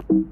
Hello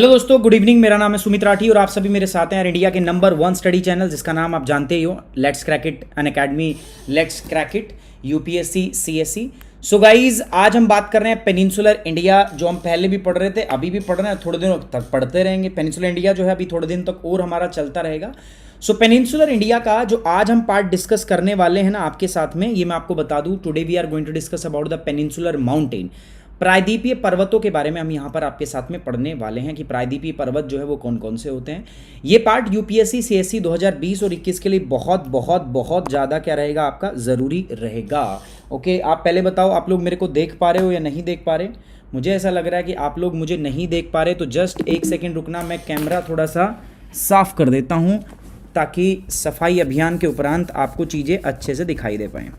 दोस्तों, good evening. मेरा नाम है सुमित राठी और आप सभी मेरे साथ हैं इंडिया के नंबर 1 स्टडी चैनल जिसका नाम आप जानते ही हो, let's crack it Unacademy, let's crack it UPSC CSC. So guys, आज हम बात कर रहे हैं पेनिनसुलर इंडिया, जो हम पहले भी पढ़ रहे थे, अभी भी पढ़ रहे हैं, थोड़े दिनों तक पढ़ते रहेंगे। पेनिनसुलर इंडिया जो है अभी थोड़े दिन तक और हमारा चलता रहेगा। सो पेनिनसुलर इंडिया का जो आज हम पार्ट डिस्कस करने वाले हैं ना आपके साथ में, ये मैं आपको बता दूं, today we are going to discuss about the peninsular mountain. प्रायद्वीपीय पर्वतों के बारे में हम यहाँ पर आपके साथ में पढ़ने वाले हैं कि प्रायद्वीपीय पर्वत जो है वो कौन कौन से होते हैं। ये पार्ट यूपीएससी सीएससी 2020 और 21 के लिए बहुत बहुत बहुत ज़्यादा क्या रहेगा, आपका ज़रूरी रहेगा। ओके, आप पहले बताओ, आप लोग मेरे को देख पा रहे हो या नहीं देख पा रहे? मुझे ऐसा लग रहा है कि आप लोग मुझे नहीं देख पा रहे, तो जस्ट एक सेकेंड रुकना, मैं कैमरा थोड़ा सा साफ कर देता हूँ ताकि सफाई अभियान के उपरांत आपको चीज़ें अच्छे से दिखाई दे पाएँ।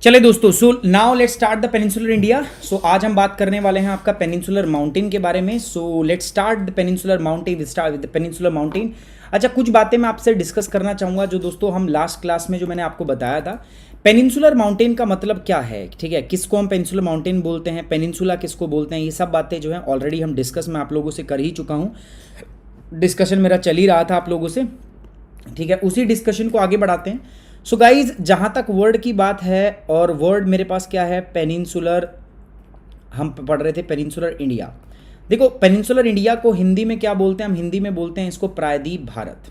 चले दोस्तों, so now let's start the peninsular India. So आज हम बात करने वाले हैं आपका पेनिनसुलर माउंटेन के बारे में। So let's start the peninsular mountain, start with the peninsular mountain. अच्छा, कुछ बातें मैं आपसे डिस्कस करना चाहूँगा जो दोस्तों हम लास्ट क्लास में जो मैंने आपको बताया था। पेनिनसुलर माउंटेन का मतलब क्या है, ठीक है, किसको हम पेनिनसुलर माउंटेन बोलते हैं, पेनिनसुला किसको बोलते हैं, ये सब बातें जो हैं ऑलरेडी हम डिस्कस मैं आप लोगों से कर ही चुका हूँ। डिस्कशन मेरा चल ही रहा था आप लोगों से, ठीक है। उसी डिस्कशन को आगे बढ़ाते हैं। सो गाइज, जहाँ तक वर्ड की बात है, और वर्ड मेरे पास क्या है, पेनिनसुलर, हम पढ़ रहे थे पेनिनसुलर इंडिया। देखो, पेनिनसुलर इंडिया को हिंदी में क्या बोलते हैं, हम हिंदी में बोलते हैं इसको प्रायद्वीप भारत,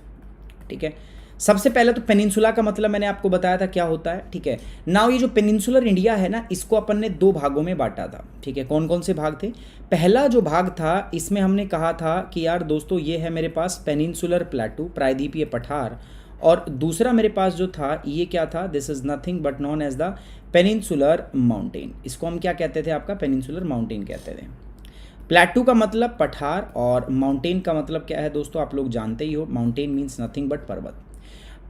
ठीक है। सबसे पहले तो पेनिनसुला का मतलब मैंने आपको बताया था क्या होता है, ठीक है। नाउ ये जो पेनिनसुलर इंडिया है ना, इसको अपन ने 2 भागों में बांटा था, ठीक है। कौन कौन से भाग थे? पहला जो भाग था, इसमें हमने कहा था कि यार दोस्तों, ये है मेरे पास पेनिनसुलर प्लेटू, प्रायद्वीपीय पठार, और दूसरा मेरे पास जो था ये क्या था, this is nothing but known as the peninsular mountain. इसको हम क्या कहते थे, आपका पेनिनसुलर माउंटेन कहते थे। प्लेटू का मतलब पठार और माउंटेन का मतलब क्या है दोस्तों, आप लोग जानते ही हो, माउंटेन मीन्स नथिंग बट पर्वत।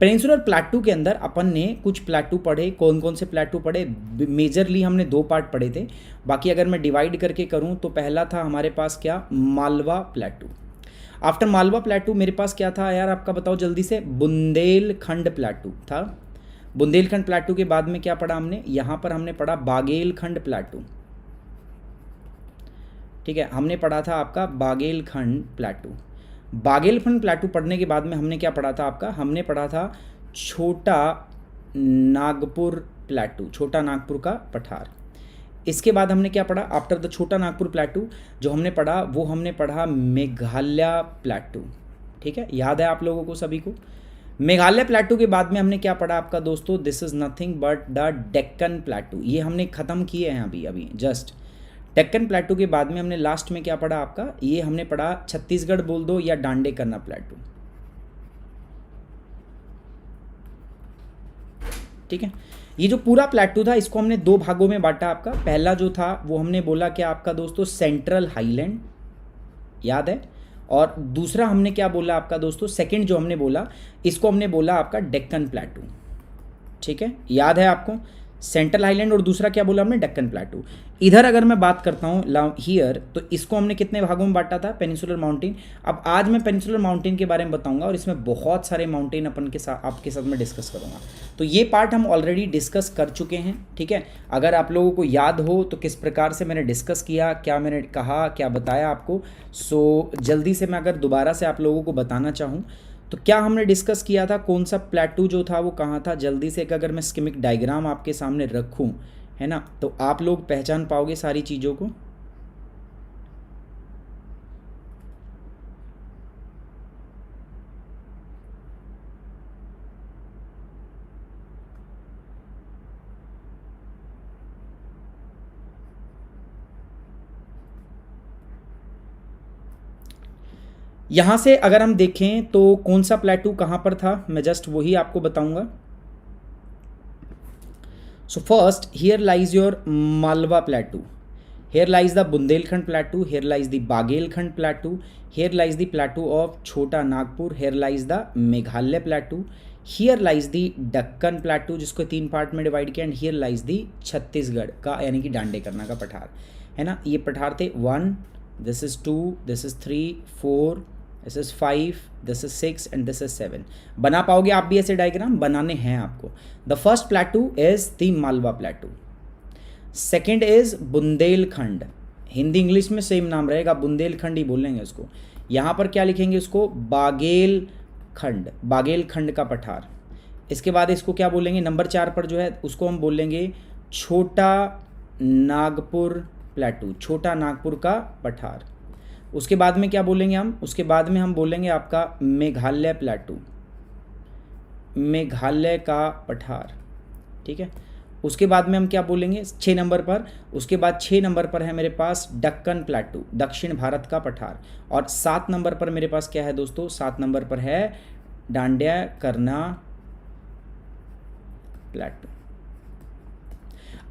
पेनिनसुलर प्लेटू के अंदर अपन ने कुछ प्लेटू पढ़े। कौन कौन से प्लेटू पढ़े? मेजरली हमने 2 पार्ट पढ़े थे। बाकी अगर मैं डिवाइड करके करूं तो पहला था हमारे पास क्या, मालवा प्लेटू। आफ्टर मालवा प्लेटू मेरे पास क्या था यार, आपका बताओ जल्दी से, बुंदेलखंड प्लेटू था। बुंदेलखंड प्लेटू के बाद में क्या पढ़ा हमने, यहाँ पर हमने पढ़ा बागेलखंड प्लेटू, ठीक है। हमने पढ़ा था आपका बागेलखंड प्लेटू। बागेलखंड प्लेटू पढ़ने के बाद में हमने क्या पढ़ा था आपका, हमने पढ़ा था छोटा नागपुर प्लेटू, छोटा नागपुर का पठार। इसके बाद हमने क्या पढ़ा? आफ्टर द छोटा नागपुर प्लेटू जो हमने पढ़ा वो हमने पढ़ा मेघालय प्लेटू। ठीक है, याद है आप लोगों को सभी को? मेघालय प्लेटू के बाद में हमने क्या पढ़ा आपका दोस्तों? This is nothing but the Deccan प्लेटू। ये हमने खत्म किए हैं अभी अभी जस्ट। डेक्कन प्लेटू के बाद में हमने लास्ट में क्या पढ़ा आपका? ये हमने पढ़ा छत्तीसगढ़ बोल दो या डांडे करना प्लेटू। ठीक है, ये जो पूरा प्लेटू था इसको हमने दो भागों में बांटा आपका। पहला जो था वो हमने बोला क्या आपका दोस्तों? सेंट्रल हाईलैंड, याद है? और दूसरा हमने क्या बोला आपका दोस्तों? सेकंड जो हमने बोला इसको हमने बोला आपका डेक्कन प्लेटू। ठीक है, याद है आपको? सेंट्रल हाईलैंड और दूसरा क्या बोला हमने? डेक्कन प्लेटू। इधर अगर मैं बात करता हूँ हियर, तो इसको हमने कितने भागों में बांटा था? Peninsular mountain. अब आज मैं पेनिनसुलर माउंटेन के बारे में बताऊंगा और इसमें बहुत सारे माउंटेन अपन के साथ आपके साथ मैं डिस्कस करूंगा। तो ये पार्ट हम ऑलरेडी डिस्कस कर चुके हैं। ठीक है, अगर आप लोगों को याद हो तो किस प्रकार से मैंने डिस्कस किया, क्या मैंने कहा, क्या बताया आपको, सो जल्दी से मैं अगर दोबारा से आप लोगों को बताना चाहूँ तो क्या हमने डिस्कस किया था? कौन सा प्लेटू जो था वो कहाँ था? जल्दी से अगर मैं स्कीमिक डायग्राम आपके सामने रखूँ, है ना, तो आप लोग पहचान पाओगे सारी चीज़ों को। यहाँ से अगर हम देखें तो कौन सा प्लेटू कहाँ पर था, मैं जस्ट वही आपको बताऊंगा। So first here lies your Malwa plateau, here lies the Bundelkhand plateau, here lies the Baghelkhand plateau, here lies the plateau of Chota Nagpur, here lies the Meghalaya plateau, here lies the Deccan plateau जिसको 3 पार्ट में डिवाइड किया, and here lies the Chhattisgarh का यानी कि डांडे करना का पठार, है ना। ये पठार थे 1, this is 2, this is 3, 4, this is 5, this is 6 and this is 7। बना पाओगे आप भी ऐसे डायग्राम? बनाने हैं आपको। The first प्लेटू is the Malwa प्लेटू, second is Bundelkhand, Hindi English में सेम नाम रहेगा, बुंदेलखंड ही बोलेंगे उसको। यहाँ पर क्या लिखेंगे उसको? बागेलखंड, बागेलखंड का पठार। इसके बाद इसको क्या बोलेंगे? नंबर 4 पर जो है उसको हम बोलेंगे छोटा नागपुर प्लेटू, छोटा नागपुर का पठार। उसके बाद में क्या बोलेंगे हम? उसके बाद में हम बोलेंगे आपका मेघालय प्लेटू, मेघालय का पठार। ठीक है, उसके बाद में हम क्या बोलेंगे 6 नंबर पर? उसके बाद 6 नंबर पर है मेरे पास दक्कन प्लेटू, दक्षिण भारत का पठार। और 7 नंबर पर मेरे पास क्या है दोस्तों? 7 नंबर पर है डांडिया करना प्लेटू।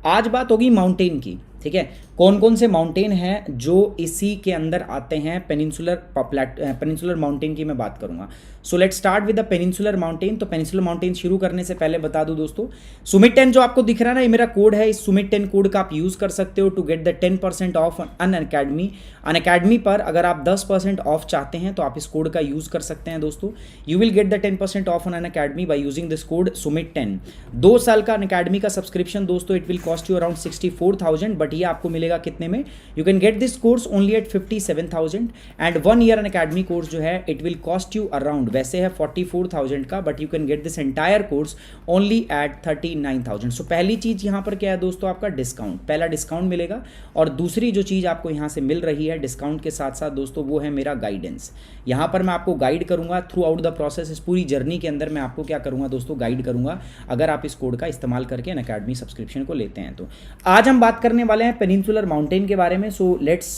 आज बात होगी माउंटेन की। ठीक है, कौन कौन से माउंटेन हैं जो इसी के अंदर आते हैं? पेनिनसुलर माउंटेन की मैं बात करूंगा। So let's start with the peninsular mountain. तो पेनिनसुलर माउंटेन शुरू करने से पहले बता दूं दोस्तों, सुमित 10 जो आपको दिख रहा है ना, ये मेरा कोड है। इस सुमित 10 कोड का आप यूज कर सकते हो to get the 10% off Unacademy. Unacademy पर अगर आप 10% ऑफ चाहते हैं तो आप इस कोड का यूज कर सकते हैं दोस्तों। You will get the 10% off on Unacademy by using this code Sumit 10। 2 साल का अनअकैडमी का सब्सक्रिप्शन दोस्तों, it will cost you around 64,000, but ये आपको मिलेगा कितने में? You can get this course only at 57,000 and 1 year Unacademy course जो है it will cost you around, वैसे है 44,000 का, but you can get this entire course only eight 39,000। सो पहली चीज यहां पर क्या है दोस्तों? आपका डिस्काउंट, पहला डिस्काउंट मिलेगा। और दूसरी जो चीज आपको यहां से मिल रही है डिस्काउंट के साथ साथ दोस्तों, वो है मेरा गाइडेंस। यहां पर मैं आपको गाइड करूंगा थ्रू आउट द प्रोसेस। इस पूरी जर्नी के अंदर मैं आपको क्या करूंगा दोस्तों? गाइड करूंगा, अगर आप इस कोड का इस्तेमाल करके अनअकैडमी सब्सक्रिप्शन को लेते हैं तो। आज हम बात करने वाले हैं पेनिनसुलर माउंटेन के बारे में। So let's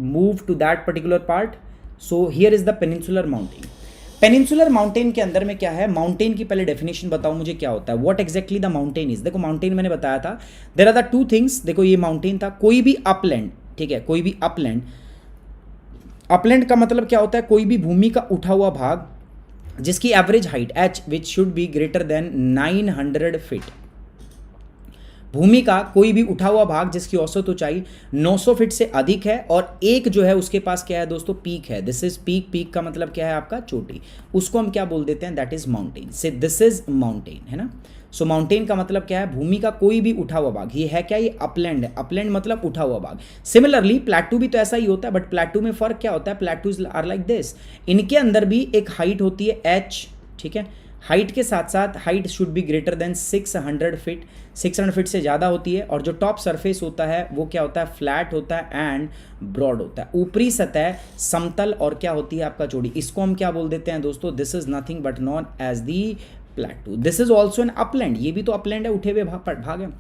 move to that particular part. So here is the peninsular mountain. Peninsular mountain के अंदर में क्या है? माउंटेन की पहले डेफिनेशन बताओ मुझे क्या होता है, what exactly the mountain is. देखो माउंटेन मैंने बताया था, देयर आर द 2 थिंग्स। देखो ये माउंटेन था, कोई भी अपलैंड, ठीक है, कोई भी अपलैंड। अपलैंड का मतलब क्या होता है? कोई भी भूमि का उठा हुआ भाग जिसकी average height h which should be greater than 900 feet. भूमि का कोई भी उठा हुआ भाग जिसकी औसत ऊंचाई 900 फीट से अधिक है और एक जो है उसके पास क्या है दोस्तों? पीक है। This is peak. पीक का मतलब क्या है? आपका चोटी। उसको हम क्या बोल देते हैं? That is mountain. से दिस इज माउंटेन, है ना। सो माउंटेन का मतलब क्या है? भूमि का कोई भी उठा हुआ भाग। ये है क्या? ये अपलैंड है। अपलैंड मतलब उठा हुआ भाग। सिमिलरली प्लेटू भी तो ऐसा ही होता है, बट प्लेटू में फर्क क्या होता है? प्लेटूज आर लाइक दिस, इनके अंदर भी एक हाइट होती है h, ठीक है। हाइट के साथ साथ height should be greater then 600 feet, 600 feet से ज़्यादा होती है। और जो टॉप सरफेस होता है वो क्या होता है, फ्लैट होता है एंड ब्रॉड होता है। ऊपरी सतह समतल और क्या होती है आपका चौड़ी। इसको हम क्या बोल देते हैं दोस्तों, this is nothing but known as the plateau. This is also an upland, ये भी तो अपलैंड है, उठे हुए भाग है।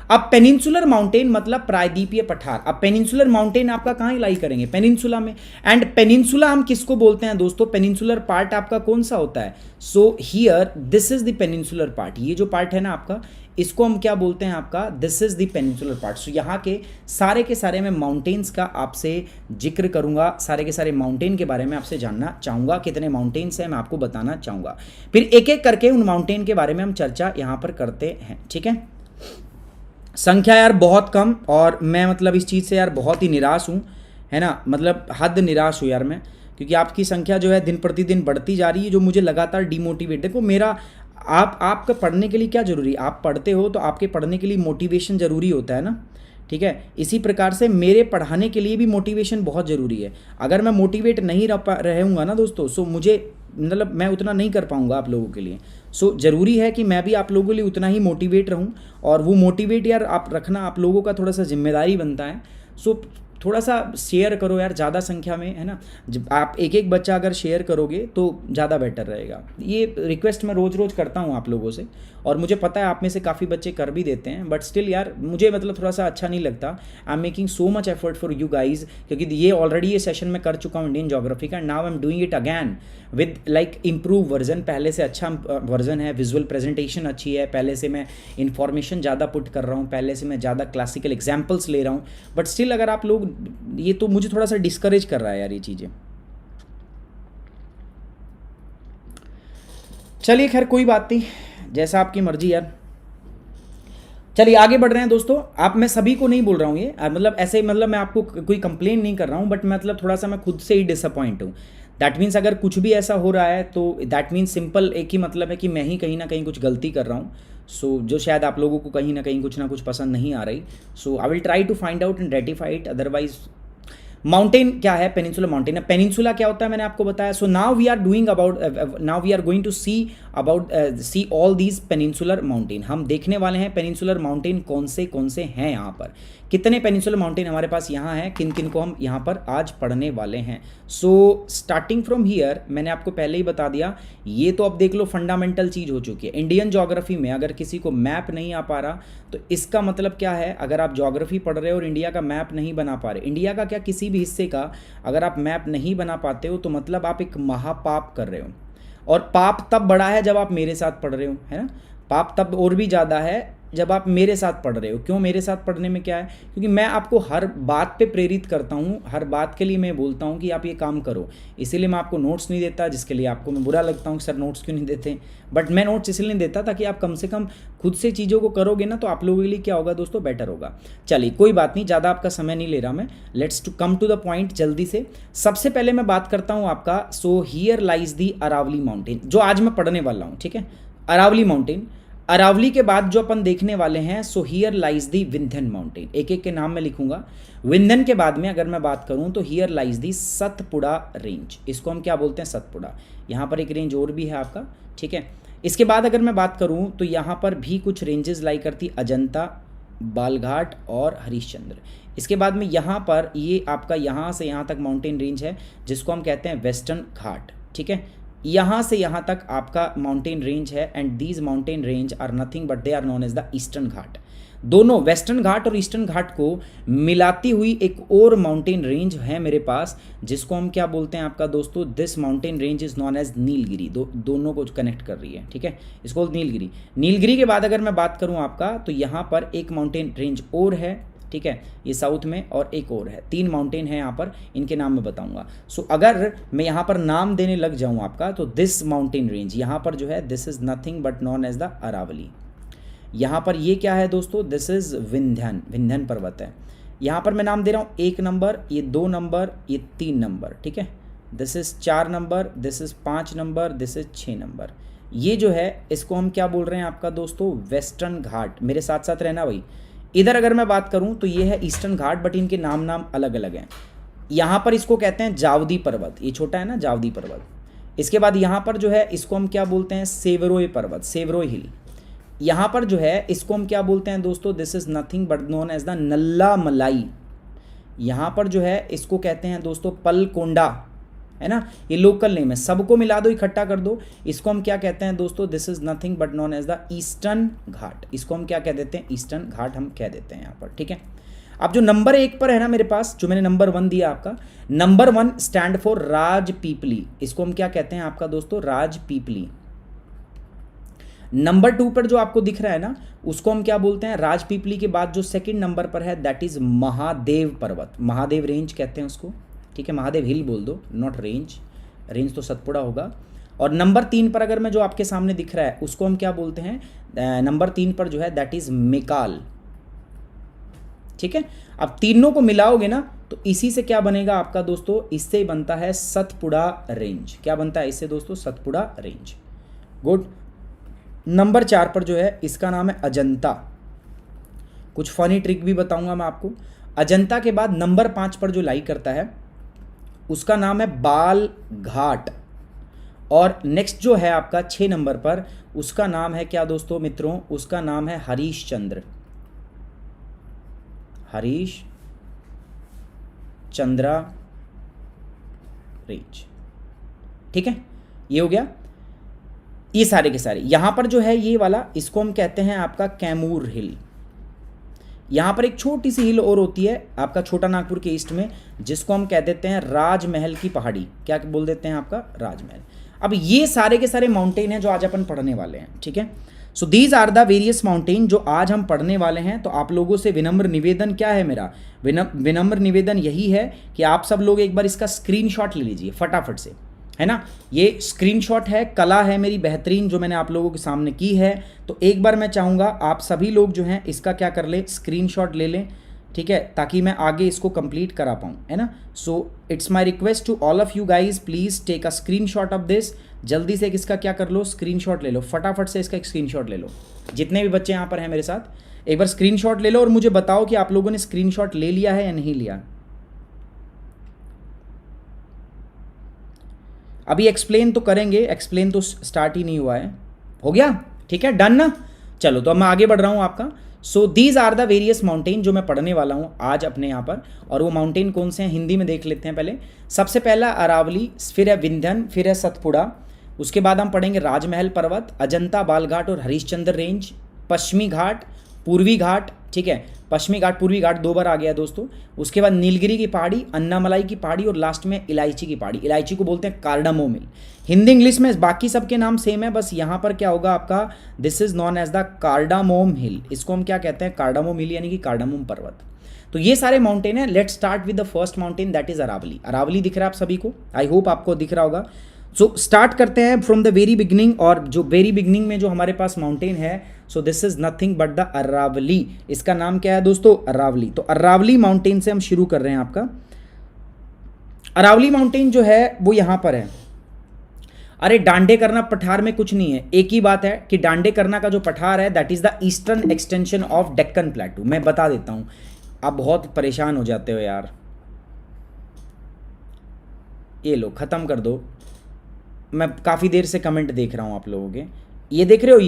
अब पेनिनसुलर माउंटेन मतलब प्रायद्वीपीय पठार। अब पेनिनसुलर माउंटेन आपका कहाँ लाई करेंगे, पेनिनसुला में। एंड पेनिनसुला हम किसको बोलते हैं दोस्तों, पेनिनसुलर पार्ट आपका कौन सा होता है। So here this is the peninsular part, ये जो पार्ट है ना आपका, इसको हम क्या बोलते हैं आपका, this is the peninsular part. So यहाँ के सारे मैं माउंटेन्स का आपसे जिक्र करूंगा, सारे के सारे माउंटेन के बारे में आपसे जानना चाहूंगा। कितने माउंटेन्स हैं मैं आपको बताना चाहूंगा, फिर एक एक करके उन माउंटेन के बारे में हम चर्चा यहाँ पर करते हैं, ठीक है। संख्या यार बहुत कम, और मैं मतलब इस चीज़ से यार बहुत ही निराश हूँ, है ना, मतलब हद निराश हूँ यार मैं, क्योंकि आपकी संख्या जो है दिन प्रतिदिन बढ़ती जा रही है, जो मुझे लगातार डिमोटिवेट। देखो मेरा आपका पढ़ने के लिए क्या ज़रूरी, आप पढ़ते हो तो आपके पढ़ने के लिए मोटिवेशन ज़रूरी होता है ना, ठीक है। इसी प्रकार से मेरे पढ़ाने के लिए भी मोटिवेशन बहुत ज़रूरी है। अगर मैं मोटिवेट नहीं रहूँगा ना दोस्तों, सो मुझे मतलब मैं उतना नहीं कर पाऊँगा आप लोगों के लिए। सो ज़रूरी है कि मैं भी आप लोगों के लिए उतना ही मोटिवेट रहूँ, और वो मोटिवेट यार आप रखना आप लोगों का थोड़ा सा जिम्मेदारी बनता है। सो थोड़ा सा शेयर करो यार ज़्यादा संख्या में, है ना। जब आप एक एक बच्चा अगर शेयर करोगे तो ज़्यादा बेटर रहेगा। ये रिक्वेस्ट मैं रोज़ रोज़ करता हूँ आप लोगों से, और मुझे पता है आप में से काफ़ी बच्चे कर भी देते हैं, बट स्टिल यार मुझे मतलब थोड़ा सा अच्छा नहीं लगता। I am making so much effort for you guys, क्योंकि ये ऑलरेडी ये सेशन मैं कर चुका हूँ इंडियन ज्योग्राफी का, now I am doing it again with like improve version. पहले से अच्छा वर्जन है, विजुअल प्रेजेंटेशन अच्छी है, पहले से मैं इन्फॉर्मेशन ज़्यादा पुट कर रहा हूँ, पहले से मैं ज़्यादा क्लासिकल एग्जाम्पल्स ले रहा हूँ। बट स्टिल अगर आप लोग, ये तो मुझे थोड़ा सा डिस्करेज कर रहा है यार ये चीज़ें। चलिए खैर कोई बात नहीं, जैसा आपकी मर्जी यार। चलिए आगे बढ़ रहे हैं दोस्तों। आप, मैं सभी को नहीं बोल रहा हूँ ये, मतलब ऐसे मतलब मैं आपको कोई कंप्लेन नहीं कर रहा हूँ, बट मतलब थोड़ा सा मैं खुद से ही डिसअपॉइंट हूँ। दैट मीन्स अगर कुछ भी ऐसा हो रहा है तो दैट मीन्स सिंपल एक ही मतलब है कि मैं ही कहीं ना कहीं कुछ गलती कर रहा हूँ। सो जो शायद आप लोगों को कहीं ना कहीं कुछ ना कुछ पसंद नहीं आ रही। So I will try to find out and rectify it. Otherwise mountain क्या है, पेनिनसुला माउंटेन है। पेनिनसुला क्या होता है मैंने आपको बताया। So now we are doing about, now we are going to see all these peninsular mountain. हम देखने वाले हैं पेनिनसुलर माउंटेन कौन से हैं यहाँ पर, कितने पेनिनसुलर माउंटेन हमारे पास यहाँ हैं, किन किन को हम यहाँ पर आज पढ़ने वाले हैं। सो स्टार्टिंग फ्रॉम हियर, मैंने आपको पहले ही बता दिया, ये तो अब देख लो फंडामेंटल चीज़ हो चुकी है। इंडियन ज्योग्राफी में अगर किसी को मैप नहीं आ पा रहा तो इसका मतलब क्या है, अगर आप ज्योग्राफी पढ़ रहे हो और इंडिया का मैप नहीं बना पा रहे, इंडिया का क्या किसी भी हिस्से का अगर आप मैप नहीं बना पाते हो तो मतलब आप एक महापाप कर रहे हो। और पाप तब बड़ा है जब आप मेरे साथ पढ़ रहे हो, है ना। पाप तब और भी ज़्यादा है जब आप मेरे साथ पढ़ रहे हो। क्यों मेरे साथ पढ़ने में क्या है, क्योंकि मैं आपको हर बात पे प्रेरित करता हूँ, हर बात के लिए मैं बोलता हूँ कि आप ये काम करो। इसीलिए मैं आपको नोट्स नहीं देता, जिसके लिए आपको मैं बुरा लगता हूँ कि सर नोट्स क्यों नहीं देते। बट मैं नोट्स इसलिए नहीं देता ताकि आप कम से कम खुद से चीज़ों को करोगे ना, तो आप लोगों के लिए क्या होगा दोस्तों, बेटर होगा। चलिए कोई बात नहीं, ज़्यादा आपका समय नहीं ले रहा मैं, let's to come to the point जल्दी से। सबसे पहले मैं बात करता हूँ आपका, so here lies the Aravalli mountain, जो आज मैं पढ़ने वाला हूँ, ठीक है। अरावली माउंटेन, अरावली के बाद जो अपन देखने वाले हैं, सो here lies the Vindhyan mountain. एक एक के नाम में लिखूंगा। विंध्यन के बाद में अगर मैं बात करूं तो here lies the Satpura range, इसको हम क्या बोलते हैं, सतपुड़ा। यहाँ पर एक रेंज और भी है आपका, ठीक है। इसके बाद अगर मैं बात करूं तो यहाँ पर भी कुछ रेंजेस लाई करती, अजंता, बालघाट और हरिश्चंद्र। इसके बाद में यहाँ पर ये आपका यहाँ से यहाँ तक माउंटेन रेंज है जिसको हम कहते हैं वेस्टर्न घाट, ठीक है। यहाँ से यहाँ तक आपका माउंटेन रेंज है, and these mountain range are nothing but they are known as the Eastern Ghat. दोनों वेस्टर्न घाट और ईस्टर्न घाट को मिलाती हुई एक और माउंटेन रेंज है मेरे पास, जिसको हम क्या बोलते हैं आपका दोस्तों, this mountain range is known as Nilgiri. दोनों को कनेक्ट कर रही है, ठीक है, इसको नीलगिरी। नीलगिरी के बाद अगर मैं बात करूँ आपका, तो यहाँ पर एक माउंटेन रेंज और है, ठीक है, ये साउथ में, और एक और है। 3 माउंटेन है यहाँ पर, इनके नाम मैं बताऊंगा। सो अगर मैं यहाँ पर नाम देने लग जाऊँ आपका, तो दिस माउंटेन रेंज यहाँ पर जो है, this is nothing but known as the Aravalli. यहाँ पर ये क्या है दोस्तों, दिस इज विंध्यन, विंध्यन पर्वत है। यहाँ पर मैं नाम दे रहा हूँ 1 नंबर, ये 2 नंबर, ये 3 नंबर, ठीक है। This is 4 number, this is 5 number, this is 6 number. ये जो है इसको हम क्या बोल रहे हैं आपका दोस्तों, वेस्टर्न घाट। मेरे साथ साथ रहना भाई। इधर अगर मैं बात करूं तो ये है ईस्टर्न घाट, बट इनके नाम अलग अलग हैं। यहाँ पर इसको कहते हैं जावदी पर्वत, ये छोटा है ना जावदी पर्वत। इसके बाद यहाँ पर जो है इसको हम क्या बोलते हैं, सेवरोय पर्वत, सेवरोय हिल। यहाँ पर जो है इसको हम क्या बोलते हैं दोस्तों, this is nothing but known as the Nalla Malai. यहाँ पर जो है इसको कहते हैं दोस्तों पलकोंडा, है ना, ये लोकल नेम है, सबको मिला दो, इकट्ठा कर दो। इसको हम क्या कहते हैं दोस्तों, this is nothing but known as the Eastern Ghat. इसको हम क्या कह देते हैं, ईस्टर्न घाट हम कह देते हैं यहाँ पर, ठीक है। अब जो नंबर 1 पर है ना मेरे पास, जो मैंने नंबर 1 दिया आपका, नंबर 1 स्टैंड फॉर राजपीपली। इसको हम क्या कहते हैं आपका दोस्तों, राजपीपली। नंबर 2 पर जो आपको दिख रहा है ना, उसको हम क्या बोलते हैं, राजपीपली के बाद जो सेकंड नंबर पर है दैट इज महादेव पर्वत, महादेव रेंज कहते हैं उसको, ठीक है, महादेव हिल बोल दो, नॉट रेंज, रेंज तो सतपुड़ा होगा। और नंबर 3 पर अगर मैं जो आपके सामने दिख रहा है उसको हम क्या बोलते हैं, नंबर 3 पर जो है दैट इज मेकाल, ठीक है। अब तीनों को मिलाओगे ना तो इसी से क्या बनेगा आपका दोस्तों, इससे बनता है सतपुड़ा रेंज। क्या बनता है इससे दोस्तों, सतपुड़ा रेंज। गुड। नंबर 4 पर जो है इसका नाम है अजंता। कुछ फनी ट्रिक भी बताऊंगा मैं आपको। अजंता के बाद नंबर 5 पर जो लाई करता है उसका नाम है बाल घाट। और नेक्स्ट जो है आपका 6 नंबर पर, उसका नाम है क्या दोस्तों मित्रों, उसका नाम है हरीश चंद्र, हरीश चंद्रा रेंज, ठीक है। ये हो गया, ये सारे के सारे। यहां पर जो है ये वाला, इसको हम कहते हैं आपका कैमूर हिल। यहाँ पर एक छोटी सी हिल और होती है आपका छोटा नागपुर के ईस्ट में, जिसको हम कह देते हैं राजमहल की पहाड़ी। क्या बोल देते हैं आपका, राजमहल। अब ये सारे के सारे माउंटेन हैं जो आज अपन पढ़ने वाले हैं, ठीक है। So these are the various mountain जो आज हम पढ़ने वाले हैं। तो आप लोगों से विनम्र निवेदन क्या है मेरा, विनम्र निवेदन यही है कि आप सब लोग एक बार इसका स्क्रीनशॉट ले लीजिए फटाफट से, है ना। ये स्क्रीनशॉट है, कला है मेरी बेहतरीन जो मैंने आप लोगों के सामने की है। तो एक बार मैं चाहूँगा आप सभी लोग जो हैं इसका क्या कर लें, स्क्रीनशॉट ले लें, ठीक है, ताकि मैं आगे इसको कंप्लीट करा पाऊँ, है ना। So it's my request to all of you guys, please take a screenshot of this. जल्दी से इसका क्या कर लो, स्क्रीनशॉट ले लो, फटाफट से इसका एक स्क्रीनशॉट ले लो। जितने भी बच्चे यहाँ पर हैं मेरे साथ, एक बार स्क्रीनशॉट ले लो और मुझे बताओ कि आप लोगों ने स्क्रीनशॉट ले लिया है या नहीं लिया। अभी एक्सप्लेन तो करेंगे, एक्सप्लेन तो स्टार्ट ही नहीं हुआ है, हो गया, ठीक है, डन ना। चलो तो अब मैं आगे बढ़ रहा हूँ आपका। So these are the various mountain जो मैं पढ़ने वाला हूँ आज अपने यहाँ पर। और वो माउंटेन कौन से हैं हिंदी में देख लेते हैं पहले। सबसे पहला अरावली, फिर है विंध्यन, फिर है सतपुड़ा। उसके बाद हम पढ़ेंगे राजमहल पर्वत, अजंता बालघाट और हरिश्चंद्र रेंज, पश्चिमी घाट, पूर्वी घाट, ठीक है, पश्चिमी घाट पूर्वी घाट 2 बार आ गया दोस्तों। उसके बाद नीलगिरी की पहाड़ी, अन्नामलाई की पहाड़ी और लास्ट में इलायची की पहाड़ी। इलायची को बोलते हैं कार्डामोम हिल। हिंदी इंग्लिश में बाकी सबके नाम सेम है, बस यहाँ पर क्या होगा आपका, this is known as the cardamom hill. इसको हम क्या कहते हैं, कार्डामोम हिल यानी कि कार्डामोम पर्वत। तो ये सारे माउंटेन है। Let's start with the first mountain that is Aravalli. Aravalli दिख रहा है आप सभी को, आई होप आपको दिख रहा होगा। सो स्टार्ट करते हैं फ्रॉम द वेरी बिगनिंग। और जो वेरी बिगनिंग में जो हमारे पास माउंटेन है, so this is nothing but the Aravalli. इसका नाम क्या है दोस्तों, अरावली। तो अरावली माउंटेन से हम शुरू कर रहे हैं आपका। अरावली माउंटेन जो है वो यहाँ पर है। अरे डांडे करना पठार में कुछ नहीं है, एक ही बात है कि डांडे करना का जो पठार है that is the eastern extension of Deccan प्लेटू। मैं बता देता हूँ, आप बहुत परेशान हो जाते हो यार। ये लो ख़त्म कर दो, मैं काफ़ी देर से कमेंट देख रहा हूँ आप लोगों के। ये देख रहे हो,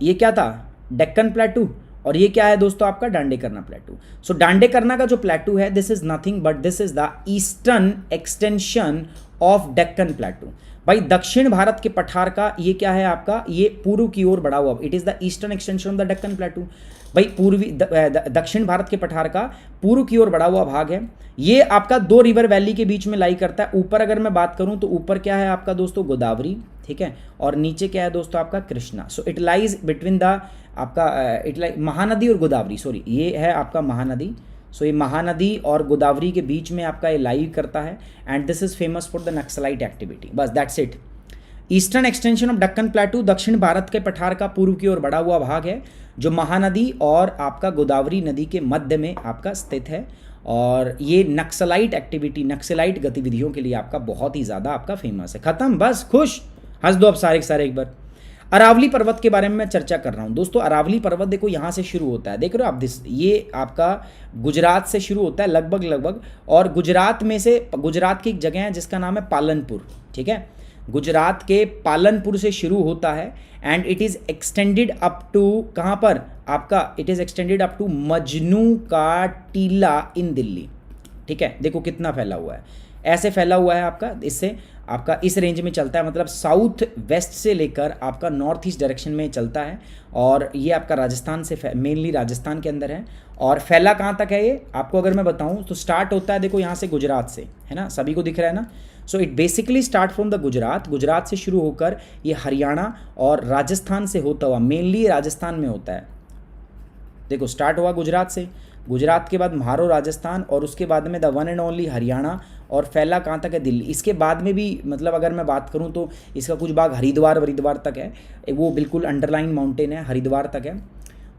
ये क्या था, डेक्कन प्लेटू। और ये क्या है दोस्तों आपका, डांडे करना प्लेटू। सो डांडे करना का जो प्लेटू है this is nothing but this is the eastern extension of Deccan प्लेटू। भाई दक्षिण भारत के पठार का ये क्या है आपका, ये पूर्व की ओर बढ़ा हुआ, it is the eastern extension of the Deccan प्लेटू। भाई पूर्वी दक्षिण भारत के पठार का पूर्व की ओर बढ़ा हुआ भाग है। ये आपका 2 रिवर वैली के बीच में लाई करता है। ऊपर अगर मैं बात करूं तो ऊपर क्या है आपका दोस्तों, गोदावरी, ठीक है, और नीचे क्या है दोस्तों आपका, Krishna. So it lies between the आपका महानदी और गोदावरी, सॉरी ये है आपका महानदी। सो ये महानदी और गोदावरी के बीच में आपका ये लाई करता है। And this is famous for the naxalite activity, बस that's it. Eastern extension of Deccan plateau दक्षिण भारत के पठार का पूर्व की ओर बढ़ा हुआ भाग है, जो महानदी और आपका गोदावरी नदी के मध्य में आपका स्थित है। और ये नक्सलाइट एक्टिविटी, नक्सलाइट गतिविधियों के लिए आपका बहुत ही ज़्यादा आपका फेमस है। खत्म, बस खुश, हंस दो अब सारे के सारे एक बार। अरावली पर्वत के बारे में मैं चर्चा कर रहा हूँ दोस्तों। अरावली पर्वत देखो यहाँ से शुरू होता है, देख रहे हो आप, ये आपका गुजरात से शुरू होता है लगभग। और गुजरात में से, गुजरात की एक जगह है जिसका नाम है पालनपुर, ठीक है। गुजरात के पालनपुर से शुरू होता है and it is extended up to कहाँ पर आपका, it is extended up to Majnu ka Tila in Delhi. ठीक है, देखो कितना फैला हुआ है, ऐसे फैला हुआ है आपका, इससे आपका इस रेंज में चलता है, मतलब साउथ वेस्ट से लेकर आपका नॉर्थ ईस्ट डायरेक्शन में चलता है। और ये आपका राजस्थान से मेनली राजस्थान के अंदर है। और फैला कहाँ तक है ये आपको अगर मैं बताऊँ तो स्टार्ट होता है देखो यहाँ से गुजरात से, है ना, सभी को दिख रहा है ना। So it basically start from the Gujarat, Gujarat से शुरू होकर ये हरियाणा और राजस्थान से होता हुआ, मेनली राजस्थान में होता है। देखो स्टार्ट हुआ गुजरात से, गुजरात के बाद म्हारो राजस्थान और उसके बाद में the one and only Haryana, और फैला कहाँ तक है दिल्ली। इसके बाद में भी मतलब अगर मैं बात करूँ तो इसका कुछ भाग हरिद्वार तक है, वो बिल्कुल अंडरलाइन माउंटेन है, हरिद्वार तक है।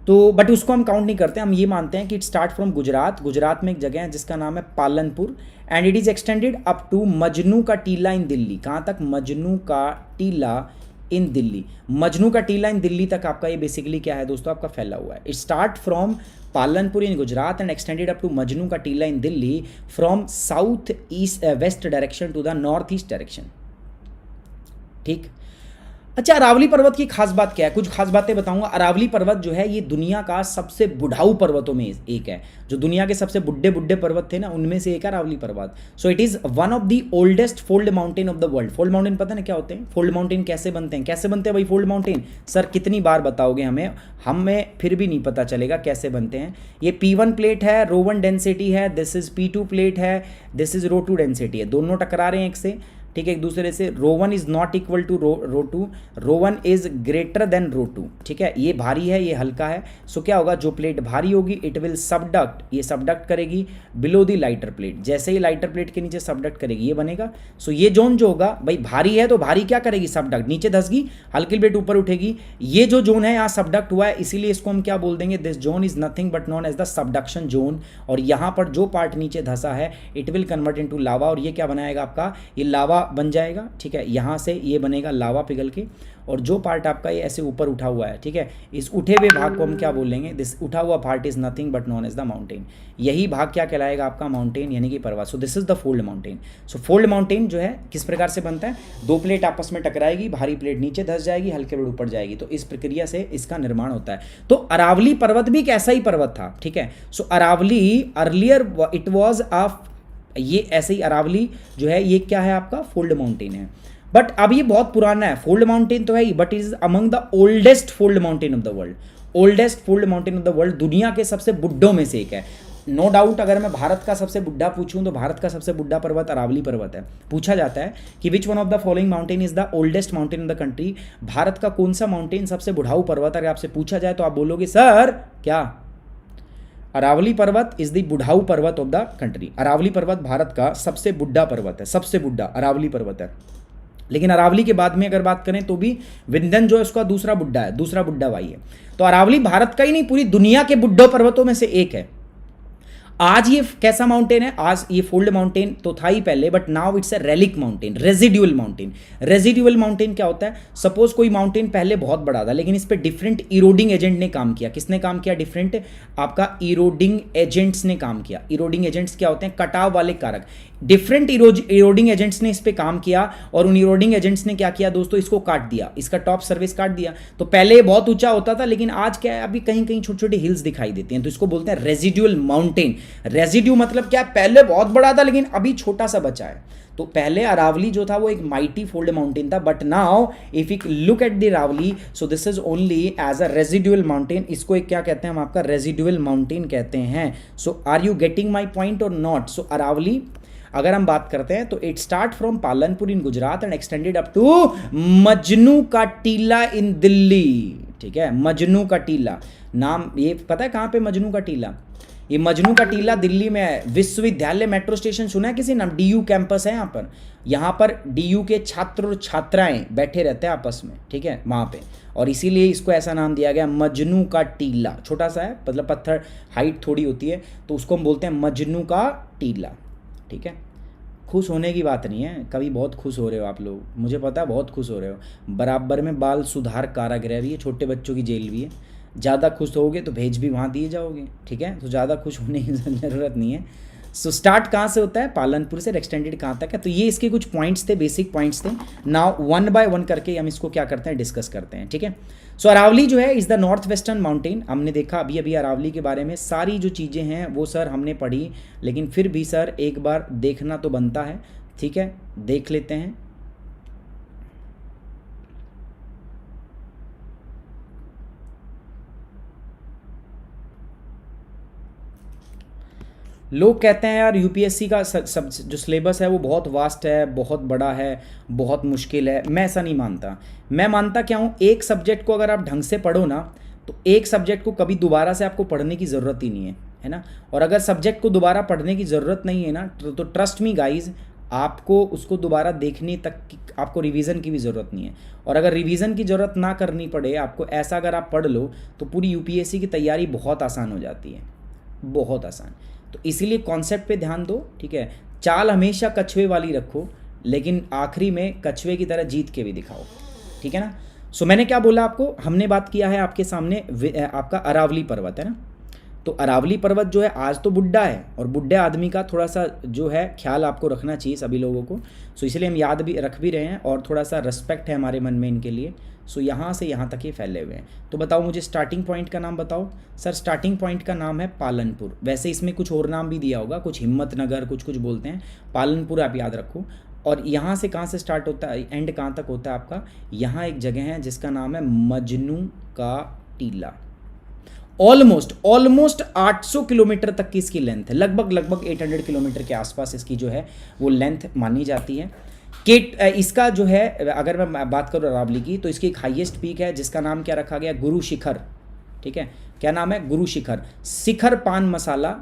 तो बट उसको हम काउंट नहीं करते, हम ये मानते हैं कि it start from Gujarat, Gujarat में एक जगह है जिसका नाम है Palanpur and it is extended up to Majnu ka Tila in Delhi. कहाँ तक, मजनू का टीला इन दिल्ली, मजनू का टीला इन दिल्ली तक आपका ये बेसिकली क्या है दोस्तों, आपका फैला हुआ है। It start from Palanpur in Gujarat and extended up to Majnu ka Tila in Delhi from south east west direction to the north east direction. ठीक, अच्छा अरावली पर्वत की खास बात क्या है, कुछ खास बातें बताऊंगा। अरावली पर्वत जो है ये दुनिया का सबसे बुढ़ाऊ पर्वतों में एक है, जो दुनिया के सबसे बुढ़े पर्वत थे ना उनमें से एक है अरावली पर्वत। So it is one of the oldest fold mountain of the world. Fold mountain पता ना क्या होते हैं, फोल्ड माउंटेन कैसे बनते हैं, कैसे बनते हैं भाई फोल्ड माउंटेन, सर कितनी बार बताओगे हमें फिर भी नहीं पता चलेगा कैसे बनते हैं। ये P1 प्लेट है, रो1 डेंसिटी है, दिस इज P2 प्लेट है, दिस इज रो2 डेंसिटी है, दोनों टकरा रहे हैं एक से, ठीक है, एक दूसरे से। Row one is not equal to row two, row one is greater than row two. ठीक है, ये भारी है, ये हल्का है। सो क्या होगा, जो प्लेट भारी होगी इट विल सबडक्ट, ये सबडक्ट करेगी बिलो द लाइटर प्लेट, जैसे ही लाइटर प्लेट के नीचे सबडक्ट करेगी ये बनेगा। सो ये जोन जो होगा भाई भारी है तो भारी क्या करेगी, सबडक्ट, नीचे धसगी, हल्की प्लेट ऊपर उठेगी। ये जो जोन है यहाँ सबडक्ट हुआ है, इसीलिए इसको हम क्या बोल देंगे, this zone is nothing but known as the subduction zone. और यहाँ पर जो पार्ट नीचे धसा है it will convert into lava, और ये क्या बनाएगा आपका, ये लावा बन जाएगा। ठीक है, यहाँ से ये बनेगा लावा पिघल के, और जो पार्ट आपका ये ऐसे ऊपर उठा हुआ है, ठीक है, इस उठे हुए भाग को हम क्या बोलेंगे, दिस उठा हुआ part is nothing but known as the mountain. यही भाग क्या कहलाएगा आपका, माउंटेन यानी कि पर्वत। So this is the fold mountain. So fold mountain जो है किस प्रकार से बनता है, दो प्लेट आपस में टकराएगी, भारी प्लेट नीचे धस जाएगी, हल्के प्लेट ऊपर जाएगी, तो इस प्रक्रिया से इसका निर्माण होता है। तो अरावली पर्वत भी एक ऐसा ही पर्वत था। ठीक है, सो अरावली अर्लियर इट वॉज ये ऐसे ही अरावली जो है ये क्या है आपका, फोल्ड माउंटेन है। बट अब ये बहुत पुराना है, फोल्ड माउंटेन तो है ही, but is among the oldest fold mountain of the world. Oldest fold mountain of the world, दुनिया के सबसे बुड्ढों में से एक है। नो डाउट अगर मैं भारत का सबसे बुड्ढा पूछूं तो भारत का सबसे बुड्ढा पर्वत अरावली पर्वत है। पूछा जाता है कि which one of the following mountain is the oldest mountain in the country, Bharat का कौन सा माउंटेन सबसे बुढ़ाऊ पर्वत, अगर आपसे पूछा जाए तो आप बोलोगे सर क्या, अरावली पर्वत इज द बुढ़ाऊ पर्वत ऑफ द कंट्री। अरावली पर्वत भारत का सबसे बुढ़ा पर्वत है, सबसे बुढ़ा अरावली पर्वत है। लेकिन अरावली के बाद में अगर बात करें तो भी विंध्यन जो है उसका दूसरा बुड्ढा है, दूसरा बुड्ढा भाई है। तो अरावली भारत का ही नहीं पूरी दुनिया के बुड्ढों पर्वतों में से एक है। आज ये कैसा माउंटेन है, आज ये फोल्ड माउंटेन तो था ही पहले, but now it's a relic mountain, residual mountain. Residual mountain क्या होता है, सपोज कोई माउंटेन पहले बहुत बड़ा था लेकिन इस पे डिफरेंट इरोडिंग एजेंट ने काम किया। किसने काम किया, डिफरेंट आपका इरोडिंग एजेंट्स ने काम किया। इरोडिंग एजेंट्स क्या होते हैं, कटाव वाले कारक। डिफरेंट इरोडिंग एजेंट्स ने इस पे काम किया और उन इरोडिंग एजेंट्स ने क्या किया दोस्तों, इसको काट दिया, इसका टॉप सर्विस काट दिया। तो पहले बहुत ऊंचा होता था लेकिन आज क्या है, अभी कहीं कहीं छोटी छोटी हिल्स दिखाई देती हैं, तो इसको बोलते हैं रेजिडुअल माउंटेन। रेजिड्यू मतलब क्या, पहले बहुत बड़ा था लेकिन अभी छोटा सा बचा है। तो पहले अरावली जो था वो एक माइटी फोल्ड माउंटेन था, but now if you look at the Aravalli, so this is only as a residual mountain. इसको एक क्या कहते हैं हम, आपका रेजिडुअल माउंटेन कहते हैं। So are you getting my point और नॉट। सो अरावली अगर हम बात करते हैं तो it start from Palanpur in Gujarat and extended up to Majnu ka Tila in Delhi. ठीक है, मजनू का टीला नाम, ये पता है कहाँ पे मजनू का टीला, ये मजनू का टीला दिल्ली में है। विश्वविद्यालय मेट्रो स्टेशन सुना है किसी नाम, DU कैंपस है यहाँ पर DU के छात्र और छात्राएं बैठे रहते हैं आपस में, ठीक है, वहाँ पे, और इसीलिए इसको ऐसा नाम दिया गया मजनू का टीला। छोटा सा है, मतलब पत्थर हाइट थोड़ी होती है तो उसको हम बोलते हैं मजनू का टीला। ठीक है, खुश होने की बात नहीं है, कभी बहुत खुश हो रहे हो आप लोग, मुझे पता है बहुत खुश हो रहे हो। बराबर में बाल सुधार कारागृह भी है, छोटे बच्चों की जेल भी है। ज़्यादा खुश होगे तो भेज भी वहाँ दिए जाओगे। ठीक है, तो ज़्यादा खुश होने की ज़रूरत नहीं है। सो स्टार्ट कहाँ से होता है, पालनपुर से, एक्सटेंडेड कहाँ तक है। तो ये इसके कुछ पॉइंट्स थे, बेसिक पॉइंट्स थे। नाउ वन बाय वन करके हम इसको क्या करते हैं, डिस्कस करते हैं, ठीक है। सो अरावली जो है is the north western mountain. हमने देखा अभी अभी अरावली के बारे में, सारी जो चीज़ें हैं वो सर हमने पढ़ी, लेकिन फिर भी सर एक बार देखना तो बनता है, ठीक है, देख लेते हैं। लोग कहते हैं यार यूपीएससी का सब जो सिलेबस है वो बहुत वास्ट है, बहुत बड़ा है, बहुत मुश्किल है। मैं ऐसा नहीं मानता। मैं मानता क्या हूँ, एक सब्जेक्ट को अगर आप ढंग से पढ़ो ना, तो एक सब्जेक्ट को कभी दोबारा से आपको पढ़ने की ज़रूरत ही नहीं है ना। और अगर सब्जेक्ट को दोबारा पढ़ने की ज़रूरत नहीं है ना, तो ट्रस्ट मी गाइज, आपको उसको दोबारा देखने तक की, आपको रिवीजन की भी ज़रूरत नहीं है। और अगर रिवीजन की ज़रूरत ना करनी पड़े आपको, ऐसा अगर आप पढ़ लो तो पूरी यूपीएससी की तैयारी बहुत आसान हो जाती है, बहुत आसान। तो इसीलिए कॉन्सेप्ट पे ध्यान दो, ठीक है। चाल हमेशा कछुए वाली रखो, लेकिन आखिरी में कछुए की तरह जीत के भी दिखाओ, ठीक है ना। सो मैंने क्या बोला आपको, हमने बात किया है आपके सामने आपका अरावली पर्वत है ना। तो अरावली पर्वत जो है आज तो बुड्ढा है, और बुड्ढे आदमी का थोड़ा सा जो है ख्याल आपको रखना चाहिए सभी लोगों को। सो इसलिए हम याद भी रख भी रहे हैं, और थोड़ा सा रिस्पेक्ट है हमारे मन में इनके लिए। सो यहाँ से यहाँ तक ये फैले हुए हैं। तो बताओ मुझे स्टार्टिंग पॉइंट का नाम बताओ। सर स्टार्टिंग पॉइंट का नाम है पालनपुर। वैसे इसमें कुछ और नाम भी दिया होगा, कुछ हिम्मतनगर, कुछ कुछ बोलते हैं। पालनपुर आप याद रखो। और यहाँ से कहाँ से स्टार्ट होता है, एंड कहाँ तक होता है आपका, यहाँ एक जगह है जिसका नाम है मजनू का टीला। ऑलमोस्ट 800 किलोमीटर तक की इसकी लेंथ है, लगभग 800 किलोमीटर के आसपास इसकी जो है वो लेंथ मानी जाती है। इसका जो है, अगर मैं बात करूँ अरावली की, तो इसकी एक हाईएस्ट पीक है जिसका नाम क्या रखा गया, गुरु शिखर, ठीक है। क्या नाम है, गुरु शिखर। शिखर पान मसाला,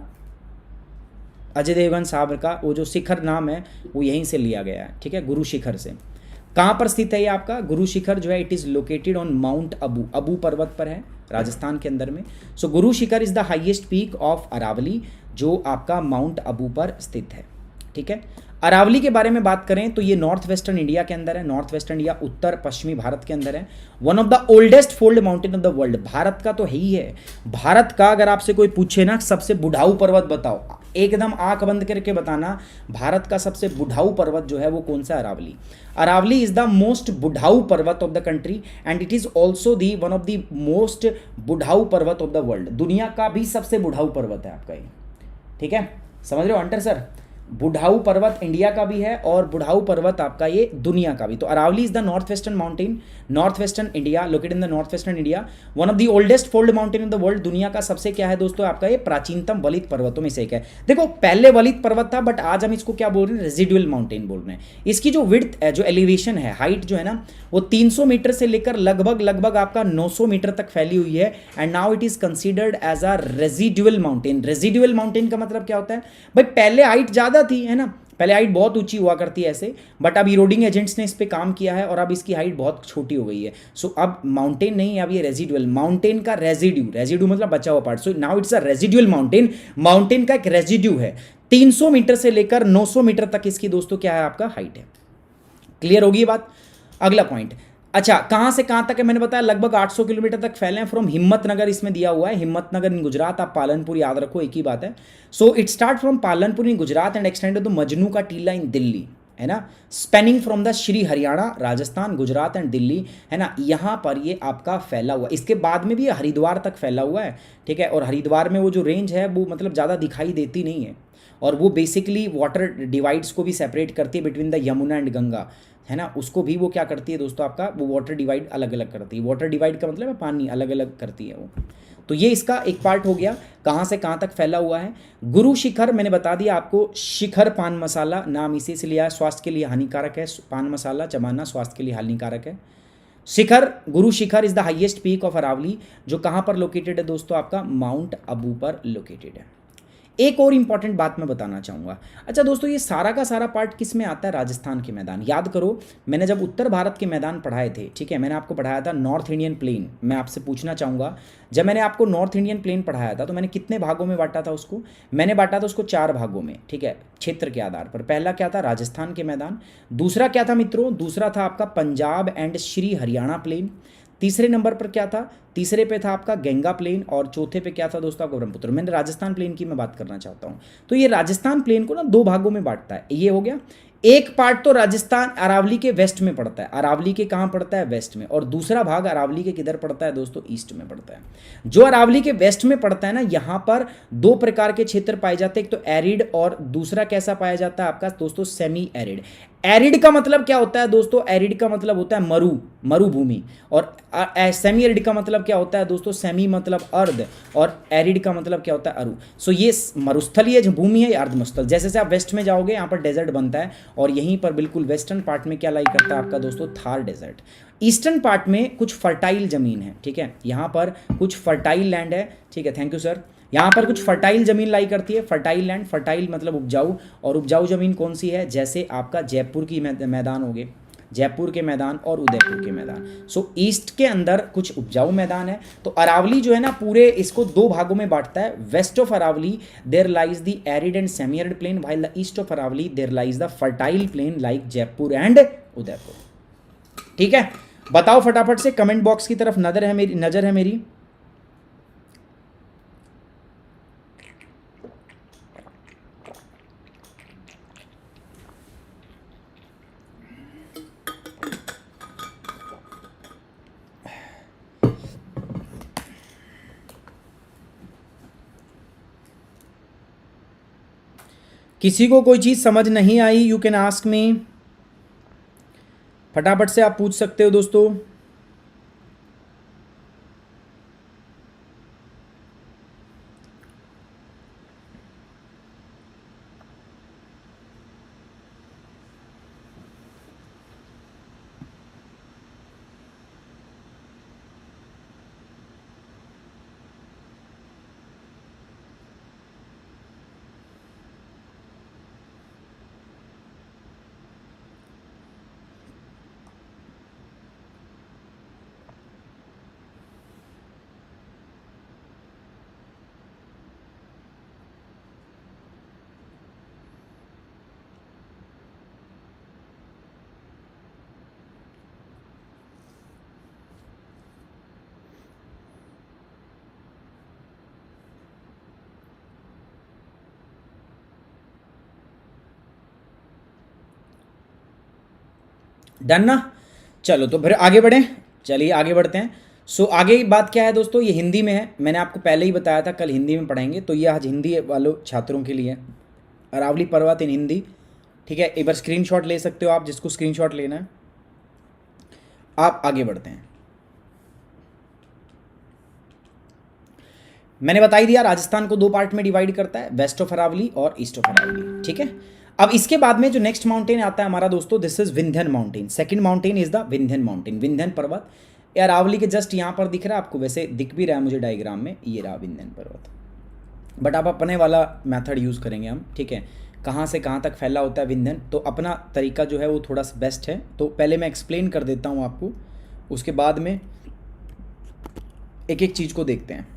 अजय देवगन साहब का वो जो शिखर नाम है वो यहीं से लिया गया है, ठीक है, गुरु शिखर से। कहाँ पर स्थित है ये आपका गुरु शिखर जो है, it is located on Mount Abu. Abu पर्वत पर है, राजस्थान के अंदर में। So Guru Shikhar is the highest peak of Aravalli, जो आपका माउंट अबू पर स्थित है, ठीक है। अरावली के बारे में बात करें तो ये नॉर्थ वेस्टर्न इंडिया के अंदर है। नॉर्थ वेस्टर्न इंडिया, उत्तर पश्चिमी भारत के अंदर है। One of the oldest fold mountain of the world, Bharat का तो है ही है। भारत का अगर आपसे कोई पूछे ना सबसे बुढ़ाऊ पर्वत बताओ, एकदम आंख बंद करके बताना भारत का सबसे बुढ़ाऊ पर्वत जो है वो कौन सा, Aravalli. Aravalli is the most बुढ़ाऊ पर्वत of the country, and it is also the one of the most बुढ़ाऊ पर्वत ऑफ द वर्ल्ड। दुनिया का भी सबसे बुढ़ाऊ पर्वत है आपका ये, ठीक है, समझ रहे हो अंटर सर। बुढ़ाऊ पर्वत इंडिया का भी है और बुढ़ाऊ पर्वत आपका ये दुनिया का भी। तो Aravalli is the north western mountain, north western India, located in the north western India, one of the oldest fold mountain in the world. दुनिया का सबसे क्या है दोस्तों, आपका ये प्राचीनतम वलित पर्वतों में से एक है। देखो पहले वलित पर्वत था, बट आज हम इसको क्या बोल रहे हैं, रेजिडुअल माउंटेन बोल रहे हैं। इसकी जो विड्थ है, जो एलिवेशन है, हाइट जो है ना, वो 300 मीटर से लेकर लगभग आपका 900 मीटर तक फैली हुई है। And now it is considered as a residual mountain. Residual mountain का मतलब क्या होता है भाई, पहले हाइट ज़्यादा थी, है ना, पहले हाइट बहुत ऊंची हुआ करती है ऐसे, बट अब इरोडिंग एजेंट्स ने इस पे काम किया है और अब इसकी हाइट बहुत छोटी हो गई है। सो अब माउंटेन नहीं, अब ये रेजिडुअल, माउंटेन का रेजिड्यू मतलब बचा हुआ part. So now it's a residual mountain, mountain का एक रेजिड्यू है। 300 मीटर से लेकर 900 मीटर तक इसकी दोस्तों क्या है, आपका हाइट है। क्लियर होगी ये बात। अगला पॉइंट, अच्छा कहाँ से कहाँ तक है, मैंने बताया लगभग 800 किलोमीटर तक फैले हैं। फ्रॉम हिम्मतनगर इसमें दिया हुआ है, हिम्मतनगर इन गुजरात, आप पालनपुर याद रखो, एक ही बात है। So it start from Palanpur in Gujarat and extended to Majnu ka Tila in Delhi, है ना, spanning from the Shri Haryana, Rajasthan, Gujarat and Delhi, है ना, यहाँ पर ये आपका फैला हुआ। इसके बाद में भी हरिद्वार तक फैला हुआ है, ठीक है। और हरिद्वार में वो जो रेंज है वो मतलब ज़्यादा दिखाई देती नहीं है, और वो बेसिकली वाटर डिवाइड्स को भी सेपरेट करती है between the Yamuna and Ganga, है ना, उसको भी वो क्या करती है दोस्तों, आपका वो वाटर डिवाइड अलग अलग करती है। वाटर डिवाइड का मतलब है पानी अलग अलग करती है वो। तो ये इसका एक पार्ट हो गया, कहाँ से कहाँ तक फैला हुआ है। गुरु शिखर मैंने बता दिया आपको, शिखर पान मसाला नाम इसी से लिया है, स्वास्थ्य के लिए हानिकारक है, पान मसाला चबाना स्वास्थ्य के लिए हानिकारक है। Shikhar, Guru Shikhar is the highest peak of Aravalli, जो कहाँ पर लोकेटेड है दोस्तों, आपका माउंट अबू पर लोकेटेड है। एक और इंपॉर्टेंट बात मैं बताना चाहूँगा। अच्छा दोस्तों, ये सारा का सारा पार्ट किस में आता है, राजस्थान के मैदान। याद करो मैंने जब उत्तर भारत के मैदान पढ़ाए थे, ठीक है, मैंने आपको पढ़ाया था नॉर्थ इंडियन प्लेन। मैं आपसे पूछना चाहूँगा, जब मैंने आपको नॉर्थ इंडियन प्लेन पढ़ाया था तो मैंने कितने भागों में बांटा था उसको, मैंने बांटा था उसको 4 भागों में, ठीक है, क्षेत्र के आधार पर। पहला क्या था, राजस्थान के मैदान। दूसरा क्या था मित्रों, दूसरा था आपका पंजाब एंड श्री हरियाणा प्लेन। तीसरे नंबर पर क्या था, तीसरे पे था आपका गंगा प्लेन और चौथे पे क्या था दोस्तों आपका ब्रह्मपुत्र। मैंने राजस्थान प्लेन की मैं बात करना चाहता हूँ। तो ये राजस्थान प्लेन को ना दो भागों में बांटता है, ये हो गया। एक पार्ट तो राजस्थान अरावली के वेस्ट में पड़ता है, अरावली के कहाँ पड़ता है, वेस्ट में, और दूसरा भाग अरावली के किधर पड़ता है दोस्तों, ईस्ट में पड़ता है। जो अरावली के वेस्ट में पड़ता है ना, यहाँ पर दो प्रकार के क्षेत्र पाए जाते हैं, एक तो एरिड और दूसरा कैसा पाया जाता है आपका दोस्तों, सेमी एरिड। एरिड का मतलब क्या होता है दोस्तों, एरिड का मतलब होता है मरुभूमि, और सेमी एरिड का मतलब क्या होता है दोस्तों, सेमी मतलब अर्ध, और एरिड का मतलब क्या होता है, अरु। सो ये मरुस्थलीय जो भूमि है, ये अर्धमरुस्थल। जैसे जैसे आप वेस्ट में जाओगे यहाँ पर डेजर्ट बनता है, और यहीं पर बिल्कुल वेस्टर्न पार्ट में क्या लाई करता है आपका दोस्तों, थार डेजर्ट। ईस्टर्न पार्ट में कुछ फर्टाइल जमीन है, ठीक है, यहाँ पर कुछ फर्टाइल लैंड है, ठीक है, थैंक यू सर। यहाँ पर कुछ फर्टाइल जमीन लाई करती है, फर्टाइल लैंड, फर्टाइल मतलब उपजाऊ, और उपजाऊ जमीन कौन सी है, जैसे आपका जयपुर की मैदान हो गए, जयपुर के मैदान और उदयपुर के मैदान। सो ईस्ट के अंदर कुछ उपजाऊ मैदान है। तो अरावली जो है ना, पूरे इसको दो भागों में बांटता है। West of Aravalli there lies the arid and semi arid plain, while the east of Aravalli there lies the fertile plain like Jaipur and Udaipur. ठीक है, बताओ फटाफट से, कमेंट बॉक्स की तरफ नजर है मेरी। किसी को कोई चीज़ समझ नहीं आई, यू कैन आस्क मी, फटाफट से आप पूछ सकते हो दोस्तों। डन ना, चलो तो फिर आगे बढ़ें, चलिए आगे बढ़ते हैं। सो आगे की बात क्या है दोस्तों, ये हिंदी में है, मैंने आपको पहले ही बताया था कल हिंदी में पढ़ेंगे, तो ये आज हिंदी वालों छात्रों के लिए है, अरावली पर्वत इन हिंदी। ठीक है, एक बार स्क्रीनशॉट ले सकते हो आप, जिसको स्क्रीनशॉट लेना है। आप आगे बढ़ते हैं। मैंने बता ही दिया, राजस्थान को दो पार्ट में डिवाइड करता है, वेस्ट ऑफ अरावली और ईस्ट ऑफ अरावली। ठीक है, अब इसके बाद में जो नेक्स्ट माउंटेन आता है हमारा दोस्तों, this is Vindhyan mountain. Second mountain is the Vindhyan mountain, Vindhyan पर्वत। ये अरावली के जस्ट यहाँ पर दिख रहा है आपको, वैसे दिख भी रहा है मुझे डायग्राम में, ये रहा विंध्यन पर्वत। बट आप अपने वाला मेथड यूज़ करेंगे हम, ठीक है, कहाँ से कहाँ तक फैला होता है विंध्यन, तो अपना तरीका जो है वो थोड़ा सा बेस्ट है। तो पहले मैं एक्सप्लेन कर देता हूँ आपको, उसके बाद में एक एक चीज़ को देखते हैं।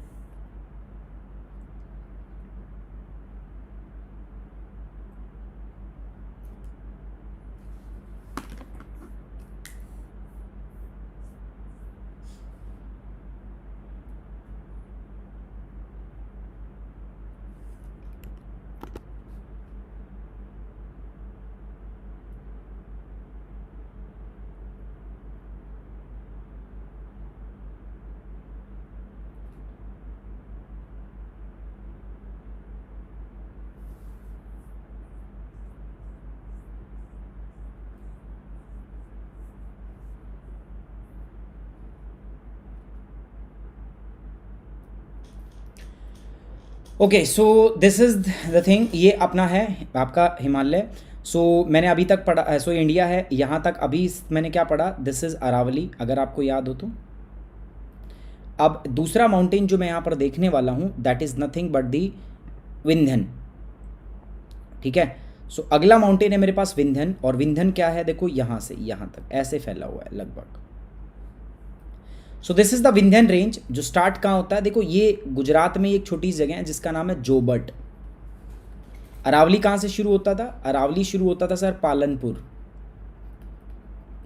Okay, so this is the thing, ये अपना है आपका हिमालय। सो मैंने अभी तक पढ़ा, सो इंडिया है यहाँ तक, अभी मैंने क्या पढ़ा, दिस इज़ अरावली, अगर आपको याद हो तो। अब दूसरा माउंटेन जो मैं यहाँ पर देखने वाला हूँ, that is nothing but the Vindhyan. ठीक है, सो अगला माउंटेन है मेरे पास विंध्यन, और विंध्यन क्या है देखो, यहाँ से यहाँ तक ऐसे फैला हुआ है लगभग। सो this is the Vindhyan range, जो स्टार्ट कहाँ होता है देखो, ये गुजरात में एक छोटी सी जगह है जिसका नाम है जोबट। अरावली कहाँ से शुरू होता था, अरावली शुरू होता था सर पालनपुर।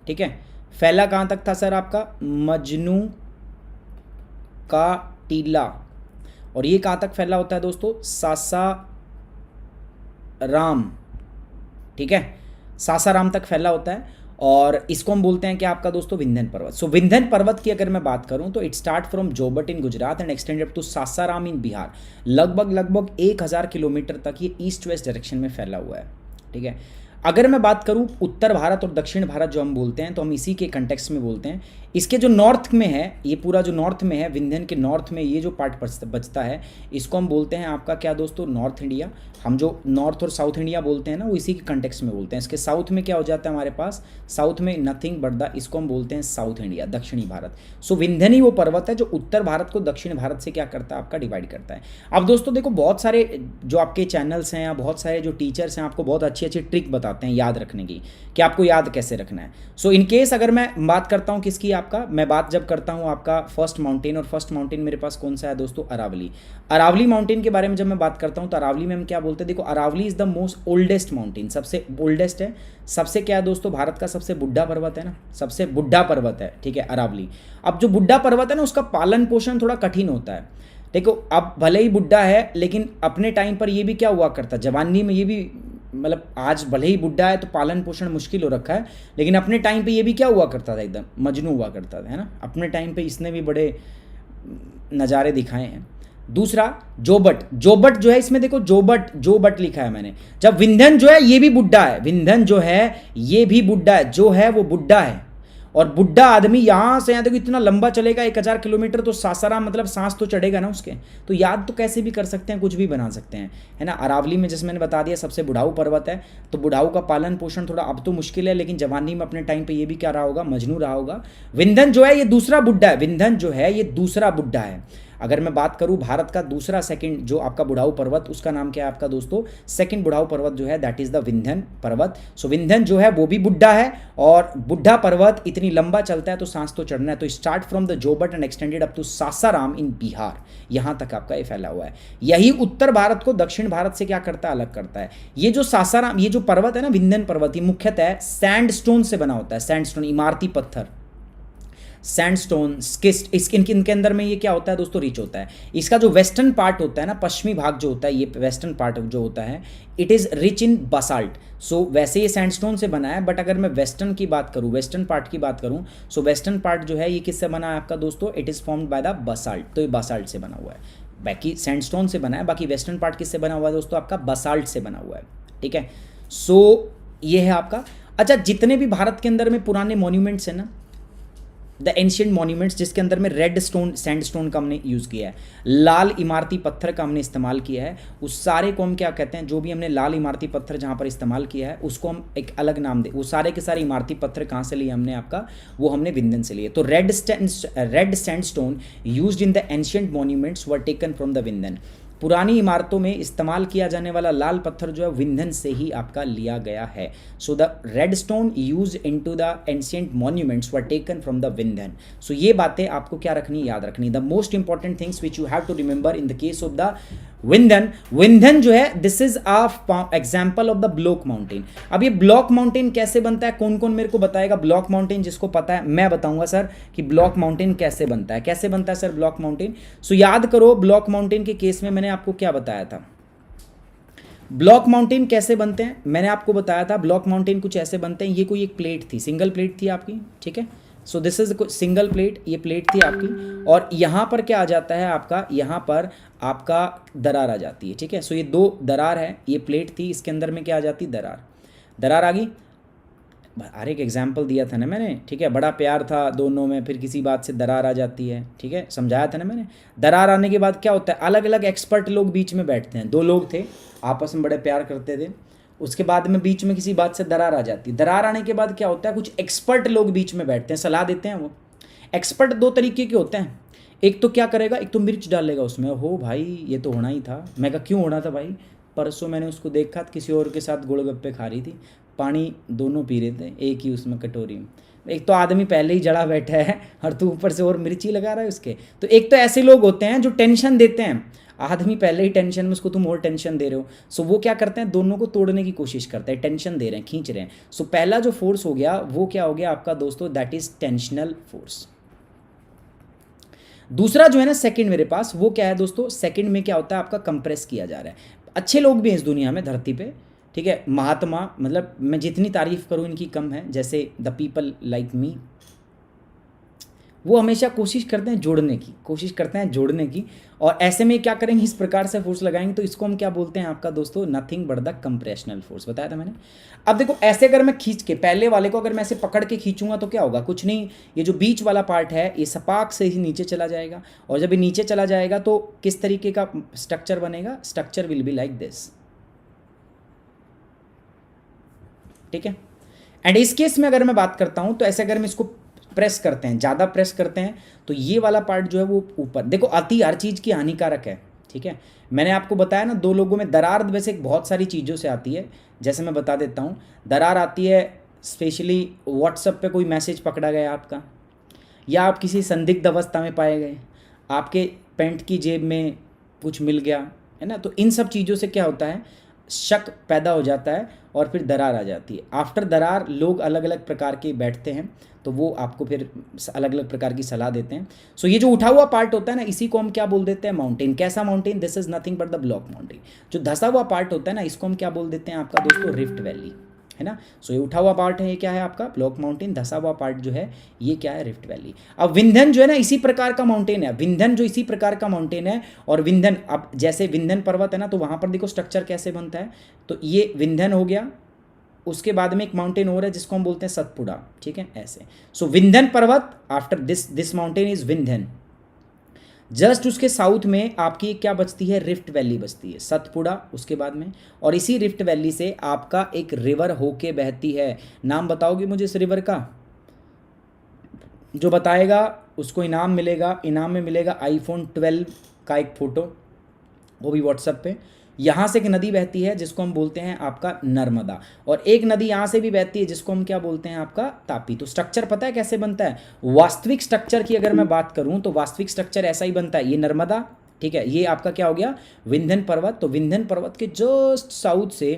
ठीक है, फैला कहाँ तक था सर आपका? मजनू का टीला। और ये कहाँ तक फैला होता है दोस्तों? सासाराम, ठीक है, सासाराम तक फैला होता है। और इसको हम बोलते हैं कि आपका दोस्तों विंध्यन पर्वत। सो विंध्यन पर्वत की अगर मैं बात करूं तो it start from Jobat in Gujarat and extend up to Sasaram in Bihar. लगभग 1000 किलोमीटर तक ये ईस्ट वेस्ट डायरेक्शन में फैला हुआ है, ठीक है। अगर मैं बात करूं उत्तर भारत और दक्षिण भारत जो हम बोलते हैं, तो हम इसी के कंटेक्स्ट में बोलते हैं। इसके जो नॉर्थ में है, ये पूरा जो नॉर्थ में है, विंध्यन के नॉर्थ में ये जो पार्ट बचता है, इसको हम बोलते हैं आपका क्या दोस्तों? North India. हम जो नॉर्थ और साउथ इंडिया बोलते हैं ना, वो इसी के कंटेक्स्ट में बोलते हैं। इसके साउथ में क्या हो जाता है हमारे पास? साउथ में नथिंग बट द, इसको हम बोलते हैं साउथ इंडिया, दक्षिणी भारत। सो विंध्यन ही वो पर्वत है जो उत्तर भारत को दक्षिण भारत से क्या करता है? आपका डिवाइड करता है। अब दोस्तों देखो, बहुत सारे जो आपके चैनल्स हैं या बहुत सारे जो टीचर्स हैं, आपको बहुत अच्छी अच्छी ट्रिक बताते हैं याद रखने की, कि आपको याद कैसे रखना है। सो इन केस अगर मैं बात करता हूँ किसकी, आपका मैं बात जब करता हूँ आपका फर्स्ट माउंटेन, और फर्स्ट माउंटेन मेरे पास कौन सा है दोस्तों? अरावली। अरावली माउंटेन के बारे में जब मैं बात करता हूँ तो अरावली में हम क्या बोलते हैं? देखो, Aravalli is the most oldest mountain, सबसे ओल्डेस्ट है, सबसे क्या है दोस्तों? भारत का सबसे बुढ़ा पर्वत है ना, सबसे बुढ़ा पर्वत है, ठीक है, अरावली। अब जो बुढ़ा पर्वत है ना, उसका पालन पोषण थोड़ा कठिन होता है। देखो, अब भले ही बुढ़ा है, लेकिन अपने टाइम पर ये भी क्या हुआ करता, जवानी में ये भी, मतलब आज भले ही बुढ़ा है तो पालन पोषण मुश्किल हो रखा है, लेकिन अपने टाइम पे ये भी क्या हुआ करता था? एकदम मजनू हुआ करता था, है ना। अपने टाइम पे इसने भी बड़े नज़ारे दिखाए हैं। दूसरा जोबट, जोबट जो है, इसमें देखो जोबट लिखा है मैंने। जब विंध्यन जो है ये भी बुढ़ा है, विंध्यन जो है ये भी बुढ़ा है, जो है वो बुढ़ा है। और बुढ़ा आदमी यहाँ से यहाँ तक इतना लंबा चलेगा 1000 किलोमीटर, तो सासाराम मतलब सांस तो चढ़ेगा ना उसके। तो याद तो कैसे भी कर सकते हैं, कुछ भी बना सकते हैं, है ना। अरावली में जैसे मैंने बता दिया सबसे बुढ़ाऊ पर्वत है, तो बुढ़ाऊ का पालन पोषण थोड़ा अब तो मुश्किल है, लेकिन जवानी में अपने टाइम पे ये भी क्या रहा होगा? मजनू रहा होगा। विंध्यन जो है ये दूसरा बुढ़ा है, विंध्यन जो है ये दूसरा बुढ़ा है। अगर मैं बात करूं भारत का दूसरा सेकंड जो आपका बुढ़ाऊ पर्वत, उसका नाम क्या है आपका दोस्तों? सेकंड बुढ़ाऊ पर्वत जो है दैट इज द विंध्यन पर्वत। सो विंध्यन जो है वो भी बुढ़ा है, और बुढ़ा पर्वत इतनी लंबा चलता है तो सांस तो चढ़ना है। तो start from the Jobat and extended up to Sasaram in Bihar, यहां तक आपका ये फैला हुआ है। यही उत्तर भारत को दक्षिण भारत से क्या करता है? अलग करता है। ये जो सासाराम, ये जो पर्वत है ना, विंध्यन पर्वत, ये मुख्यतः सैंडस्टोन से बना होता है, सैंडस्टोन, इमारती पत्थर, सैंडस्टोन, स्किस्ट, इनके अंदर में ये क्या होता है दोस्तों? रिच होता है। इसका जो वेस्टर्न पार्ट होता है ना, पश्चिमी भाग जो होता है, ये वेस्टर्न पार्ट जो होता है, it is rich in basalt. So वैसे ये सैंडस्टोन से बना है, बट अगर मैं वेस्टर्न की बात करूँ, वेस्टर्न पार्ट की बात करूँ, सो वेस्टर्न पार्ट जो है ये किससे बना है आपका दोस्तों? It is formed by the basalt. तो ये बसाल्ट से बना हुआ है, बाकी सैंडस्टोन से बना है, बाकी वेस्टर्न पार्ट किससे बना हुआ है दोस्तों? आपका बसाल्ट से बना हुआ है, ठीक है। सो ये है आपका। अच्छा, जितने भी भारत के अंदर में पुराने मॉन्यूमेंट्स हैं ना, द एंशियंट मॉन्यूमेंट्स, जिसके अंदर में रेड स्टोन, सैंडस्टोन का हमने यूज़ किया है, लाल इमारती पत्थर का हमने इस्तेमाल किया है, उस सारे को हम क्या कहते हैं? जो भी हमने लाल इमारती पत्थर जहाँ पर इस्तेमाल किया है उसको हम एक अलग नाम दे। वो सारे के सारे इमारती पत्थर कहाँ से लिए हमने आपका? वो हमने विंध्यन से लिए। तो red sandstone used in the ancient monuments were taken from the Vindhyan. पुरानी इमारतों में इस्तेमाल किया जाने वाला लाल पत्थर जो है विंध्यन से ही आपका लिया गया है। So the red stone use into the ancient monuments were taken from the Vindhyan. सो ये बातें आपको क्या रखनी, याद रखनी। The most important things which you have to remember in the case of the Vindhyan. Vindhyan जो है this is a example of the block mountain. अब ये ब्लॉक माउंटेन कैसे बनता है? कौन कौन मेरे को बताएगा ब्लॉक माउंटेन? जिसको पता है मैं बताऊंगा सर कि ब्लॉक माउंटेन कैसे बनता है। कैसे बनता है सर ब्लॉक माउंटेन? सो याद करो, ब्लॉक माउंटेन के केस में मैंने आपको क्या बताया था? ब्लॉक माउंटेन कैसे बनते हैं मैंने आपको बताया था। ब्लॉक माउंटेन कुछ ऐसे बनते हैं, ये कोई एक प्लेट थी, सिंगल प्लेट थी आपकी, ठीक है। So this is single plate, ये प्लेट थी आपकी, और यहाँ पर क्या आ जाता है आपका? यहाँ पर आपका दरार आ जाती है, ठीक है। सो ये दो दरार है, ये प्लेट थी, इसके अंदर में क्या आ जाती? दरार आ गई। हर एक एग्जाम्पल दिया था ना मैंने, ठीक है। बड़ा प्यार था दोनों में, फिर किसी बात से दरार आ जाती है, ठीक है, समझाया था ना मैंने। दरार आने के बाद क्या होता है? अलग अलग एक्सपर्ट लोग बीच में बैठते हैं। दो लोग थे, आपस में बड़े प्यार करते थे, उसके बाद में बीच में किसी बात से दरार आ जाती है। दरार आने के बाद क्या होता है? कुछ एक्सपर्ट लोग बीच में बैठते हैं, सलाह देते हैं। वो एक्सपर्ट दो तरीके के होते हैं। एक तो क्या करेगा? एक तो मिर्च डालेगा उसमें, हो भाई ये तो होना ही था। मैं कहा क्यों होना था भाई? परसों मैंने उसको देखा किसी और के साथ गोलगप्पे खा रही थी, पानी दोनों पी रहे थे एक ही उसमें कटोरी में। एक तो आदमी पहले ही जड़ा बैठा है और तू ऊपर से और मिर्ची लगा रहा है उसके। तो एक तो ऐसे लोग होते हैं जो टेंशन देते हैं। आदमी पहले ही टेंशन में, उसको तुम और टेंशन दे रहे हो। सो वो क्या करते हैं, दोनों को तोड़ने की कोशिश करते हैं, टेंशन दे रहे हैं, खींच रहे हैं। सो पहला जो फोर्स हो गया वो क्या हो गया आपका दोस्तों, दैट इज टेंशनल फोर्स। दूसरा जो है ना सेकंड मेरे पास, वो क्या है दोस्तों, सेकंड में क्या होता है आपका, कंप्रेस किया जा रहा है। अच्छे लोग भी हैं इस दुनिया में, धरती पे, ठीक है, महात्मा, मतलब मैं जितनी तारीफ करूं इनकी कम है, जैसे द पीपल लाइक मी, वो हमेशा कोशिश करते हैं जोड़ने की, कोशिश करते हैं जोड़ने की। और ऐसे में क्या करेंगे, इस प्रकार से फोर्स लगाएंगे, तो इसको हम क्या बोलते हैं आपका दोस्तों, nothing but the compressional force, बताया था मैंने। अब देखो ऐसे अगर मैं खींच के, पहले वाले को अगर मैं ऐसे पकड़ के खींचूंगा तो क्या होगा, कुछ नहीं, ये जो बीच वाला पार्ट है ये सपाक से ही नीचे चला जाएगा, और जब ये नीचे चला जाएगा तो किस तरीके का स्ट्रक्चर बनेगा, structure will be like this, ठीक है। एंड इस केस में अगर मैं बात करता हूं तो ऐसे अगर मैं इसको प्रेस करते हैं, ज़्यादा प्रेस करते हैं, तो ये वाला पार्ट जो है वो ऊपर, देखो अति हर चीज़ की हानिकारक है, ठीक है। मैंने आपको बताया ना, दो लोगों में दरार वैसे बहुत सारी चीज़ों से आती है, जैसे मैं बता देता हूँ। दरार आती है स्पेशली व्हाट्सएप पे कोई मैसेज पकड़ा गया आपका, या आप किसी संदिग्ध अवस्था में पाए गए, आपके पैंट की जेब में कुछ मिल गया, है ना, तो इन सब चीज़ों से क्या होता है, शक पैदा हो जाता है और फिर दरार आ जाती है। आफ्टर दरार लोग अलग अलग प्रकार के बैठते हैं, तो वो आपको फिर अलग अलग प्रकार की सलाह देते हैं। सो ये जो उठा हुआ पार्ट होता है ना, इसी को हम क्या बोल देते हैं, माउंटेन। कैसा mountain, this is nothing but the block mountain. जो धसा हुआ पार्ट होता है ना, इसको हम क्या बोल देते हैं आपका दोस्तों, रिफ्ट वैली, है ना। सो ये उठा हुआ पार्ट है, ये क्या है आपका ब्लॉक माउंटेन, धसा हुआ पार्ट जो है ये क्या है, रिफ्ट वैली। अब विंध्यन जो है ना इसी प्रकार का माउंटेन है, विंध्यन जो इसी प्रकार का माउंटेन है। और विंध्यन, अब जैसे विंध्यन पर्वत है ना, तो वहाँ पर देखो स्ट्रक्चर कैसे बनता है, तो ये विंध्यन हो गया, उसके बाद में एक माउंटेन और है जिसको हम बोलते हैं सतपुड़ा, ठीक है, ऐसे। सो विंध्यन पर्वत, after this mountain is Vindhyan. Just उसके साउथ में आपकी क्या बचती है, रिफ्ट वैली बचती है, सतपुड़ा उसके बाद में। और इसी रिफ्ट वैली से आपका एक रिवर होके बहती है। नाम बताओगे मुझे इस रिवर का, जो बताएगा उसको इनाम मिलेगा। इनाम में मिलेगा iPhone 12 का एक फ़ोटो, वो भी व्हाट्सएप पे। यहाँ से एक नदी बहती है जिसको हम बोलते हैं आपका नर्मदा, और एक नदी यहाँ से भी बहती है जिसको हम क्या बोलते हैं आपका तापी। तो स्ट्रक्चर पता है कैसे बनता है, वास्तविक स्ट्रक्चर की अगर मैं बात करूँ तो वास्तविक स्ट्रक्चर ऐसा ही बनता है। ये नर्मदा, ठीक है, ये आपका क्या हो गया, विंध्यन पर्वत। तो विंध्यन पर्वत के जस्ट साउथ से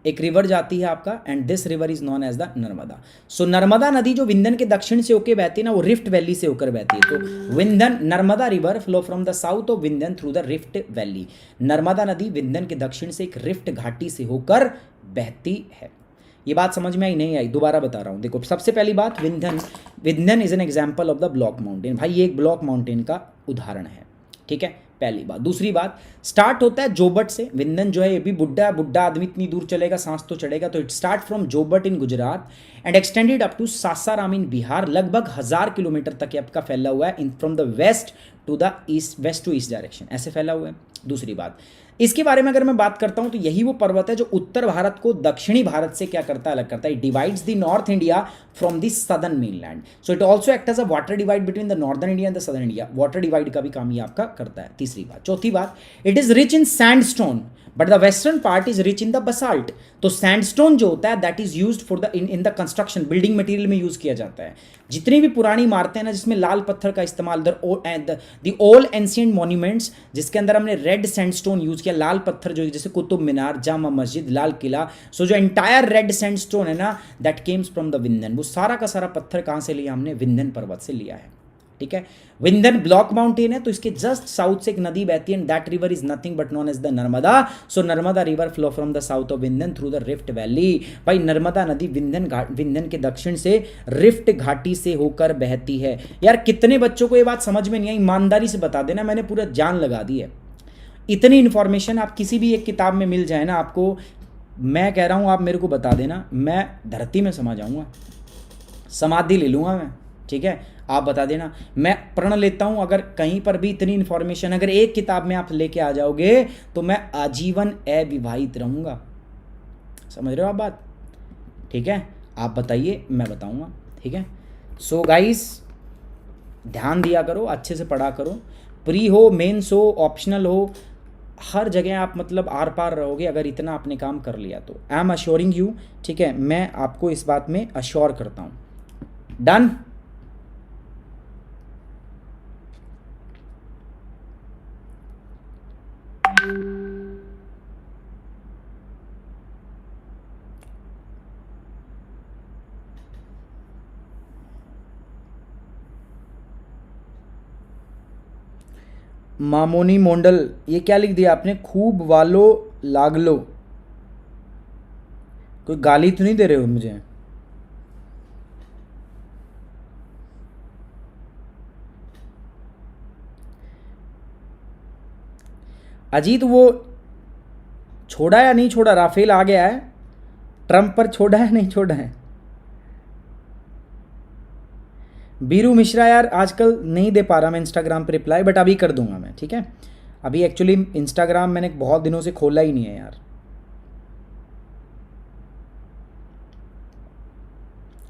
एक रिवर जाती है आपका, and this river is known as the Narmada. So Narmada नदी जो विंध्यन के दक्षिण से होकर बहती है ना, वो रिफ्ट वैली से होकर बहती है। तो Vindhyan, Narmada river flow from the south of Vindhyan through the rift valley. Narmada नदी विंध्यन के दक्षिण से एक रिफ्ट घाटी से होकर बहती है। ये बात समझ में आई नहीं आई, दोबारा बता रहा हूँ। देखो सबसे पहली बात, Vindhyan is an example of the block mountain. भाई ये एक ब्लॉक माउंटेन का उदाहरण है, ठीक है, पहली बात। दूसरी बात, स्टार्ट होता है जोबट से। विंध्यन जो है ये भी बुड्ढा बुड्ढा आदमी इतनी दूर चलेगा, सांस तो चढ़ेगा। तो it start from Jobat in Gujarat and extended up to Sasaram in Bihar. लगभग 1000 किलोमीटर तक आपका फैला हुआ है, in from the west to the east, west to east direction, ऐसे फैला हुआ है। दूसरी बात, इसके बारे में अगर मैं बात करता हूं तो यही वो पर्वत है जो उत्तर भारत को दक्षिणी भारत से क्या करता है, अलग करता है। Divides the north India from the southern mainland. So it also act as a water divide between the northern India and the southern India. Water divide का भी काम ये आपका करता है। तीसरी बात, चौथी बात, it is rich in sandstone but the western part is rich in the basalt. तो सैंडस्टोन जो होता है that is used for the in the construction, building material में यूज किया जाता है। जितनी भी पुरानी इमारतें हैं ना जिसमें लाल पत्थर का इस्तेमाल, द ओल्ड एंशिएंट मॉन्यूमेंट्स जिसके अंदर हमने रेड सैंडस्टोन यूज किया, लाल पत्थर जो जैसे कुतुब मीनार, जामा मस्जिद, लाल किला। सो जो एंटायर रेड सैंडस्टोन है ना, that Kemps from the Vindhyan. वो सारा का सारा पत्थर कहाँ से लिया हमने, विंध्यन पर्वत से लिया है, ठीक है। विंध्यन ब्लॉक माउंटेन है, तो इसके जस्ट साउथ से एक नदी बहती है, and that river is nothing but known as the Narmada. So Narmada river flow from the south of Vindhyan through the rift valley. भाई नर्मदा नदी विंध्यन के दक्षिण से रिफ्ट घाटी से होकर बहती है। यार कितने बच्चों को ये बात समझ में नहीं आई, ईमानदारी से बता देना, मैंने पूरा जान लगा दी है। इतनी इन्फॉर्मेशन आप किसी भी एक किताब में मिल जाए ना आपको, मैं कह रहा हूँ आप मेरे को बता देना, मैं धरती में समा जाऊँगा, समाधि ले लूँगा मैं, ठीक है। आप बता देना, मैं प्रण लेता हूं अगर कहीं पर भी इतनी इन्फॉर्मेशन अगर एक किताब में आप लेके आ जाओगे तो मैं आजीवन अविवाहित रहूंगा। समझ रहे हो आप बात, ठीक है। आप बताइए, मैं बताऊंगा, ठीक है। सो गाइस ध्यान दिया करो, अच्छे से पढ़ा करो। प्री हो, मेंस हो, ऑप्शनल हो, हर जगह आप मतलब आर पार रहोगे अगर इतना आपने काम कर लिया तो। आई एम अश्योरिंग यू, ठीक है, मैं आपको इस बात में अश्योर करता हूं। डन। मामोनी मोंडल, ये क्या लिख दिया आपने? खूब वालो लागलो। कोई गाली तो नहीं दे रहे हो मुझे? अजीत वो छोड़ा या नहीं छोड़ा? राफेल आ गया है, ट्रंप पर छोड़ा है नहीं छोड़ा है? बीरू मिश्रा यार आजकल नहीं दे पा रहा मैं इंस्टाग्राम पे रिप्लाई, बट अभी कर दूंगा मैं, ठीक है? अभी एक्चुअली इंस्टाग्राम मैंने बहुत दिनों से खोला ही नहीं है यार।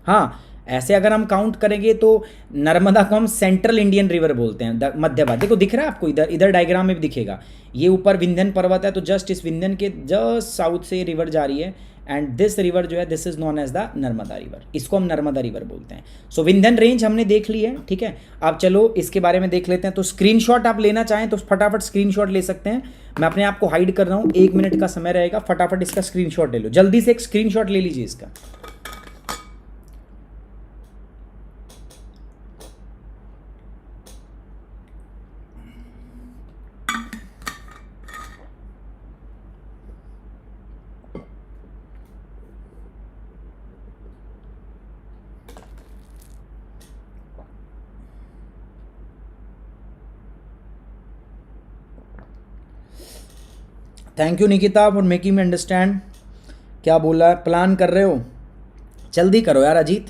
हाँ, ऐसे अगर हम काउंट करेंगे तो नर्मदा को हम सेंट्रल इंडियन रिवर बोलते हैं, मध्य भारत। देखो दिख रहा है आपको, इधर इधर डायग्राम में भी दिखेगा। ये ऊपर विंध्यन पर्वत है, तो जस्ट इस विंध्यन के जस्ट साउथ से रिवर जा रही है, एंड दिस रिवर जो है this is known as the Narmada river. इसको हम नर्मदा रिवर बोलते हैं। सो विंध्यन रेंज हमने देख ली है, ठीक है? अब चलो इसके बारे में देख लेते हैं। तो स्क्रीनशॉट आप लेना चाहें तो फटाफट स्क्रीनशॉट ले सकते हैं। मैं अपने आप को हाइड कर रहा हूँ, 1 मिनट का समय रहेगा, फटाफट इसका स्क्रीनशॉट ले लो। जल्दी से एक स्क्रीनशॉट ले लीजिए इसका। Thank you Nikita for making me understand. क्या बोला है? प्लान कर रहे हो? जल्दी करो यार अजीत,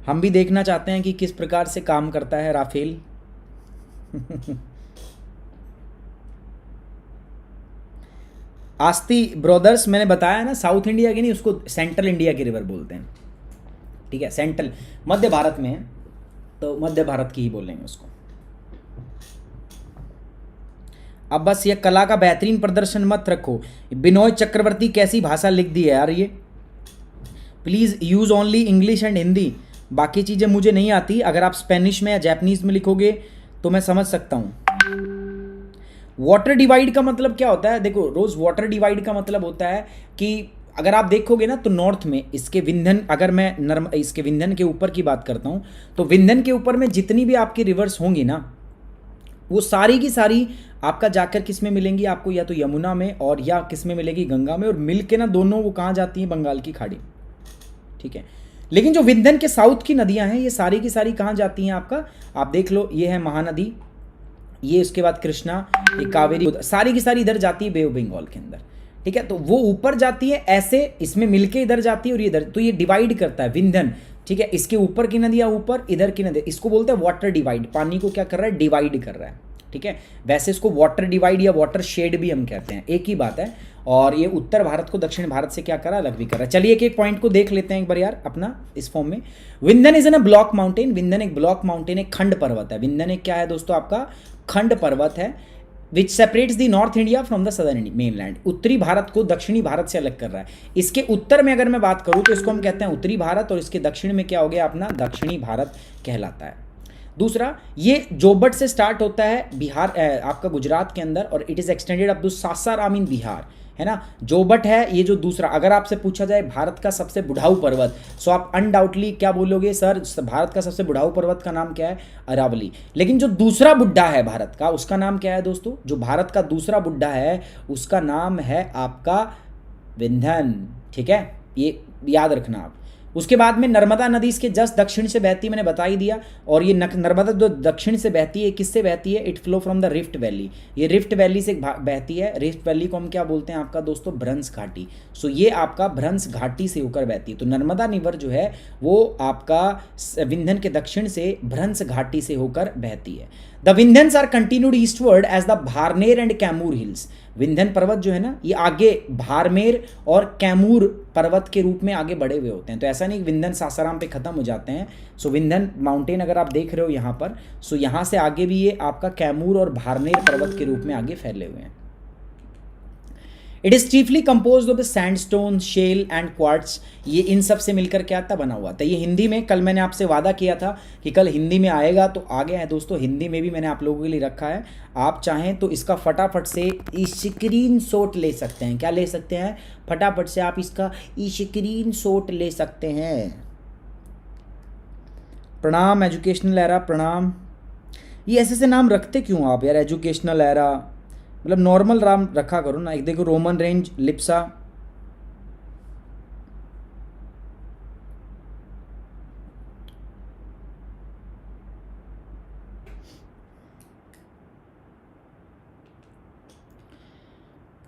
हम भी देखना चाहते हैं कि किस प्रकार से काम करता है राफेल। आस्ती ब्रदर्स, मैंने बताया ना, साउथ इंडिया की नहीं, उसको सेंट्रल इंडिया की रिवर बोलते हैं, ठीक है? सेंट्रल मध्य भारत में है, तो मध्य भारत की ही बोलेंगे उसको। अब बस ये कला का बेहतरीन प्रदर्शन मत रखो। बिनोय चक्रवर्ती कैसी भाषा लिख दी है यार ये। Please use only English and Hindi, बाकी चीज़ें मुझे नहीं आती। अगर आप स्पेनिश में या जैपनीज़ में लिखोगे तो मैं समझ सकता हूँ। वाटर डिवाइड का मतलब क्या होता है? देखो रोज़, वाटर डिवाइड का मतलब होता है कि अगर आप देखोगे ना तो नॉर्थ में इसके विंध्यन, अगर मैं इसके विंध्यन के ऊपर की बात करता हूँ, तो विंध्यन के ऊपर में जितनी भी आपकी रिवर्स होंगी ना, वो सारी की सारी आपका जाकर किस में मिलेंगी आपको? या तो यमुना में, और या किस में मिलेगी? गंगा में। और मिल के ना दोनों वो कहाँ जाती हैं? बंगाल की खाड़ी, ठीक है? लेकिन जो विंध्यन के साउथ की नदियां हैं, ये सारी की सारी कहाँ जाती हैं आपका? आप देख लो, ये है महानदी, ये उसके बाद कृष्णा, ये कावेरी, सारी की सारी इधर जाती है बे ऑफ बंगाल के अंदर, ठीक है? तो वो ऊपर जाती है ऐसे, इसमें मिलके इधर जाती है, और ये इधर, तो ये डिवाइड करता है विंध्यन, ठीक है? इसके ऊपर की नदियाँ ऊपर, इधर की नदी, इसको बोलते हैं वाटर डिवाइड। पानी को क्या कर रहा है? डिवाइड कर रहा है, ठीक है? वैसे इसको वाटर डिवाइड या वाटर शेड भी हम कहते हैं, एक ही बात है। और ये उत्तर भारत को दक्षिण भारत से क्या करा? अलग भी कर रहा है। चलिए एक एक पॉइंट को देख लेते हैं एक बार यार अपना इस फॉर्म में। Vindhyan is an a block mountain. Vindhyan एक ब्लॉक माउंटेन, एक खंड पर्वत है। विंध्यन एक क्या है दोस्तों? आपका खंड पर्वत है, which separates the north India from the southern mainland. उत्तरी भारत को दक्षिणी भारत से अलग कर रहा है। इसके उत्तर में अगर मैं बात करूं तो इसको हम कहते हैं उत्तरी भारत, और इसके दक्षिण में क्या हो गया अपना? दक्षिणी भारत कहलाता है। दूसरा, ये जोबट से स्टार्ट होता है बिहार, आपका गुजरात के अंदर, और it is extended up to Sasaram in Bihar, है ना? जोबट है ये जो दूसरा। अगर आपसे पूछा जाए भारत का सबसे बुढ़ाऊ पर्वत, सो आप अनडाउटली क्या बोलोगे? सर भारत का सबसे बुढ़ाऊ पर्वत का नाम क्या है? अरावली। लेकिन जो दूसरा बुड्ढा है भारत का, उसका नाम क्या है दोस्तों? जो भारत का दूसरा बुड्ढा है उसका नाम है आपका विंध्यन, ठीक है? ये याद रखना आप। उसके बाद में नर्मदा नदी इसके जस्ट दक्षिण से बहती है, मैंने बता ही दिया। और ये नर्मदा जो दक्षिण से बहती है, किससे बहती है? It flow from the rift valley. ये रिफ्ट वैली से बहती है। रिफ्ट वैली को हम क्या बोलते हैं आपका दोस्तों? भ्रंश घाटी। सो ये आपका भ्रंश घाटी से होकर बहती है। तो नर्मदा रिवर जो है वो आपका विंध्यन के दक्षिण से भ्रंश घाटी से होकर बहती है। The Vindhyans are continued eastward as the Bhanrer and Kaimur hills. Vindhyan पर्वत जो है ना, ये आगे भारमेर और कैमूर पर्वत के रूप में आगे बढ़े हुए होते हैं। तो ऐसा नहीं विंध्यन सासाराम पे खत्म हो जाते हैं। सो विंध्यन माउंटेन अगर आप देख रहे हो यहाँ पर, सो यहाँ से आगे भी ये आपका कैमूर और भारनेर पर्वत के रूप में आगे फैले हुए हैं। It is chiefly compose of the sandstone, shale and quartz. ये इन सब से मिलकर क्या था, बना हुआ था। ये हिंदी में कल मैंने आपसे वादा किया था कि कल हिंदी में आएगा, तो आ गया है दोस्तों। हिंदी में भी मैंने आप लोगों के लिए रखा है। आप चाहें तो इसका फटाफट से स्क्रीन शॉट ले सकते हैं। क्या ले सकते हैं, फटाफट से आप इसका स्क्रीन शॉट ले सकते हैं। प्रणाम एजुकेशनल एरा, प्रणाम। ये ऐसे नाम रखते क्यों आप यार, एजुकेशनल एरा, मतलब नॉर्मल नाम रखा करो ना। एक देखो रोमन रेंज, लिप्सा।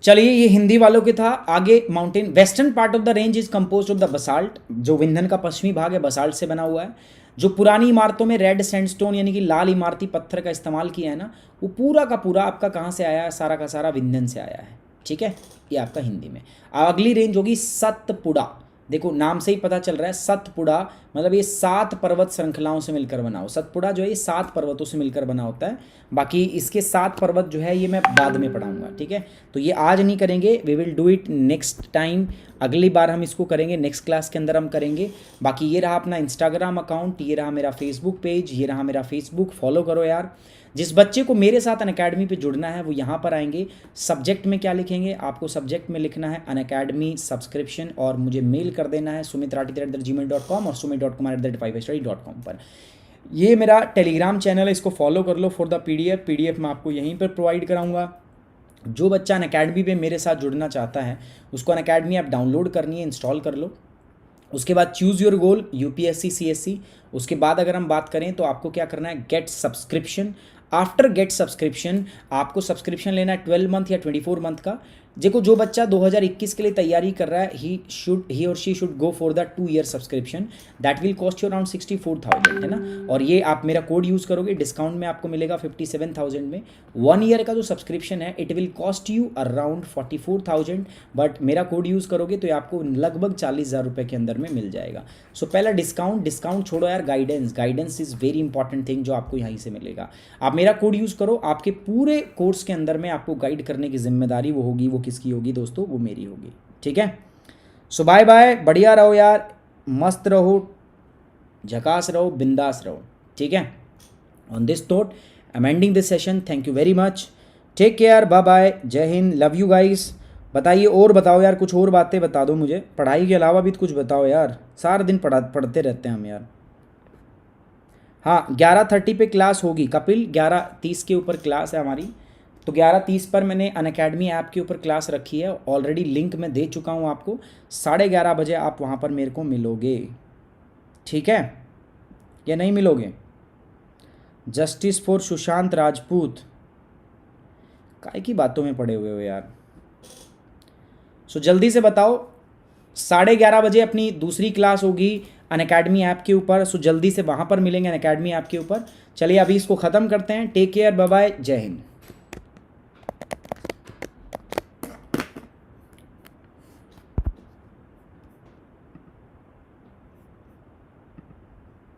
चलिए, ये हिंदी वालों के था। आगे mountain, western part of the range is compose of the basalt. जो विंध्य का पश्चिमी भाग है बसाल्ट से बना हुआ है। जो पुरानी इमारतों में रेड सैंडस्टोन यानी कि लाल इमारती पत्थर का इस्तेमाल किया है ना, वो पूरा का पूरा आपका कहाँ से आया है, सारा का सारा विंध्यन से आया है। ठीक है, ये आपका हिंदी में। अगली रेंज होगी सतपुड़ा। देखो नाम से ही पता चल रहा है, सतपुड़ा मतलब ये 7 पर्वत श्रृंखलाओं से मिलकर बना हो। सतपुड़ा जो है ये 7 पर्वतों से मिलकर बना होता है। बाकी इसके 7 पर्वत जो है ये मैं बाद में पढ़ाऊंगा। ठीक है, तो ये आज नहीं करेंगे, we will do it next time. अगली बार हम इसको करेंगे, नेक्स्ट क्लास के अंदर हम करेंगे। बाकी ये रहा अपना इंस्टाग्राम अकाउंट, ये रहा मेरा फेसबुक पेज, ये रहा मेरा फेसबुक, फॉलो करो यार। जिस बच्चे को मेरे साथ अनअकैडमी पे जुड़ना है वो यहाँ पर आएंगे। सब्जेक्ट में क्या लिखेंगे, आपको सब्जेक्ट में लिखना है अनअकैडमी सब्सक्रिप्शन, और मुझे मेल कर देना है sumitrathi@gmail.com और sumit.kumar@5study.com पर। ये मेरा टेलीग्राम चैनल है, इसको फॉलो कर लो फॉर द पीडीएफ मैं आपको यहीं पर प्रोवाइड कराऊंगा। जो बच्चा अनअकैडमी पे मेरे साथ जुड़ना चाहता है उसको अनअकैडमी ऐप डाउनलोड करनी है, इंस्टॉल कर लो। उसके बाद choose your goal, UPSC CSC. उसके बाद अगर हम बात करें तो आपको क्या करना है, get subscription. After get subscription आपको सब्सक्रिप्शन लेना है 12 मंथ या 24 मंथ का। देखो जो बच्चा 2021 के लिए तैयारी कर रहा है, ही और she should go for the 2 year subscription. That will cost you around 64,000, है ना। और ये आप मेरा कोड यूज़ करोगे, डिस्काउंट में आपको मिलेगा 57,000 में। 1 ईयर का जो सब्सक्रिप्शन है it will cost you around 44,000, but मेरा कोड यूज़ करोगे तो ये आपको लगभग 40,000 रुपये के अंदर में मिल जाएगा। सो पहला डिस्काउंट छोड़ो यार, guidance is very important thing जो आपको यहीं से मिलेगा। आप मेरा कोड यूज़ करो, आपके पूरे कोर्स के अंदर में आपको गाइड करने की जिम्मेदारी वो होगी, वो किसकी होगी दोस्तों, वो मेरी होगी। ठीक है, सो बाय बाय, बढ़िया रहो यार, मस्त रहो, झकास रहो, बिंदास रहो। ठीक है, on this note I am ending this session. Thank you very much, take care, bye bye, जय हिंद, लव यू गाइस। बताइए और बताओ यार, कुछ और बातें बता दो मुझे, पढ़ाई के अलावा भी कुछ बताओ यार, सारा दिन पढ़ते रहते हैं हम यार। हाँ 11:30 पे क्लास होगी कपिल, 11:30 के ऊपर क्लास है हमारी। तो 11:30 पर मैंने अनअकैडमी ऐप के ऊपर क्लास रखी है, ऑलरेडी लिंक मैं दे चुका हूँ आपको। 11:30 बजे आप वहाँ पर मेरे को मिलोगे। ठीक है, या नहीं मिलोगे? जस्टिस फॉर सुशांत राजपूत, काय की बातों में पड़े हुए हो यार। सो जल्दी से बताओ, 11:30 बजे अपनी दूसरी क्लास होगी अनअकैडमी ऐप के ऊपर। सो जल्दी से वहाँ पर मिलेंगे अनअकैडमी ऐप के ऊपर। चलिए अभी इसको ख़त्म करते हैं। टेक केयर, बाय बाय, जय हिंद।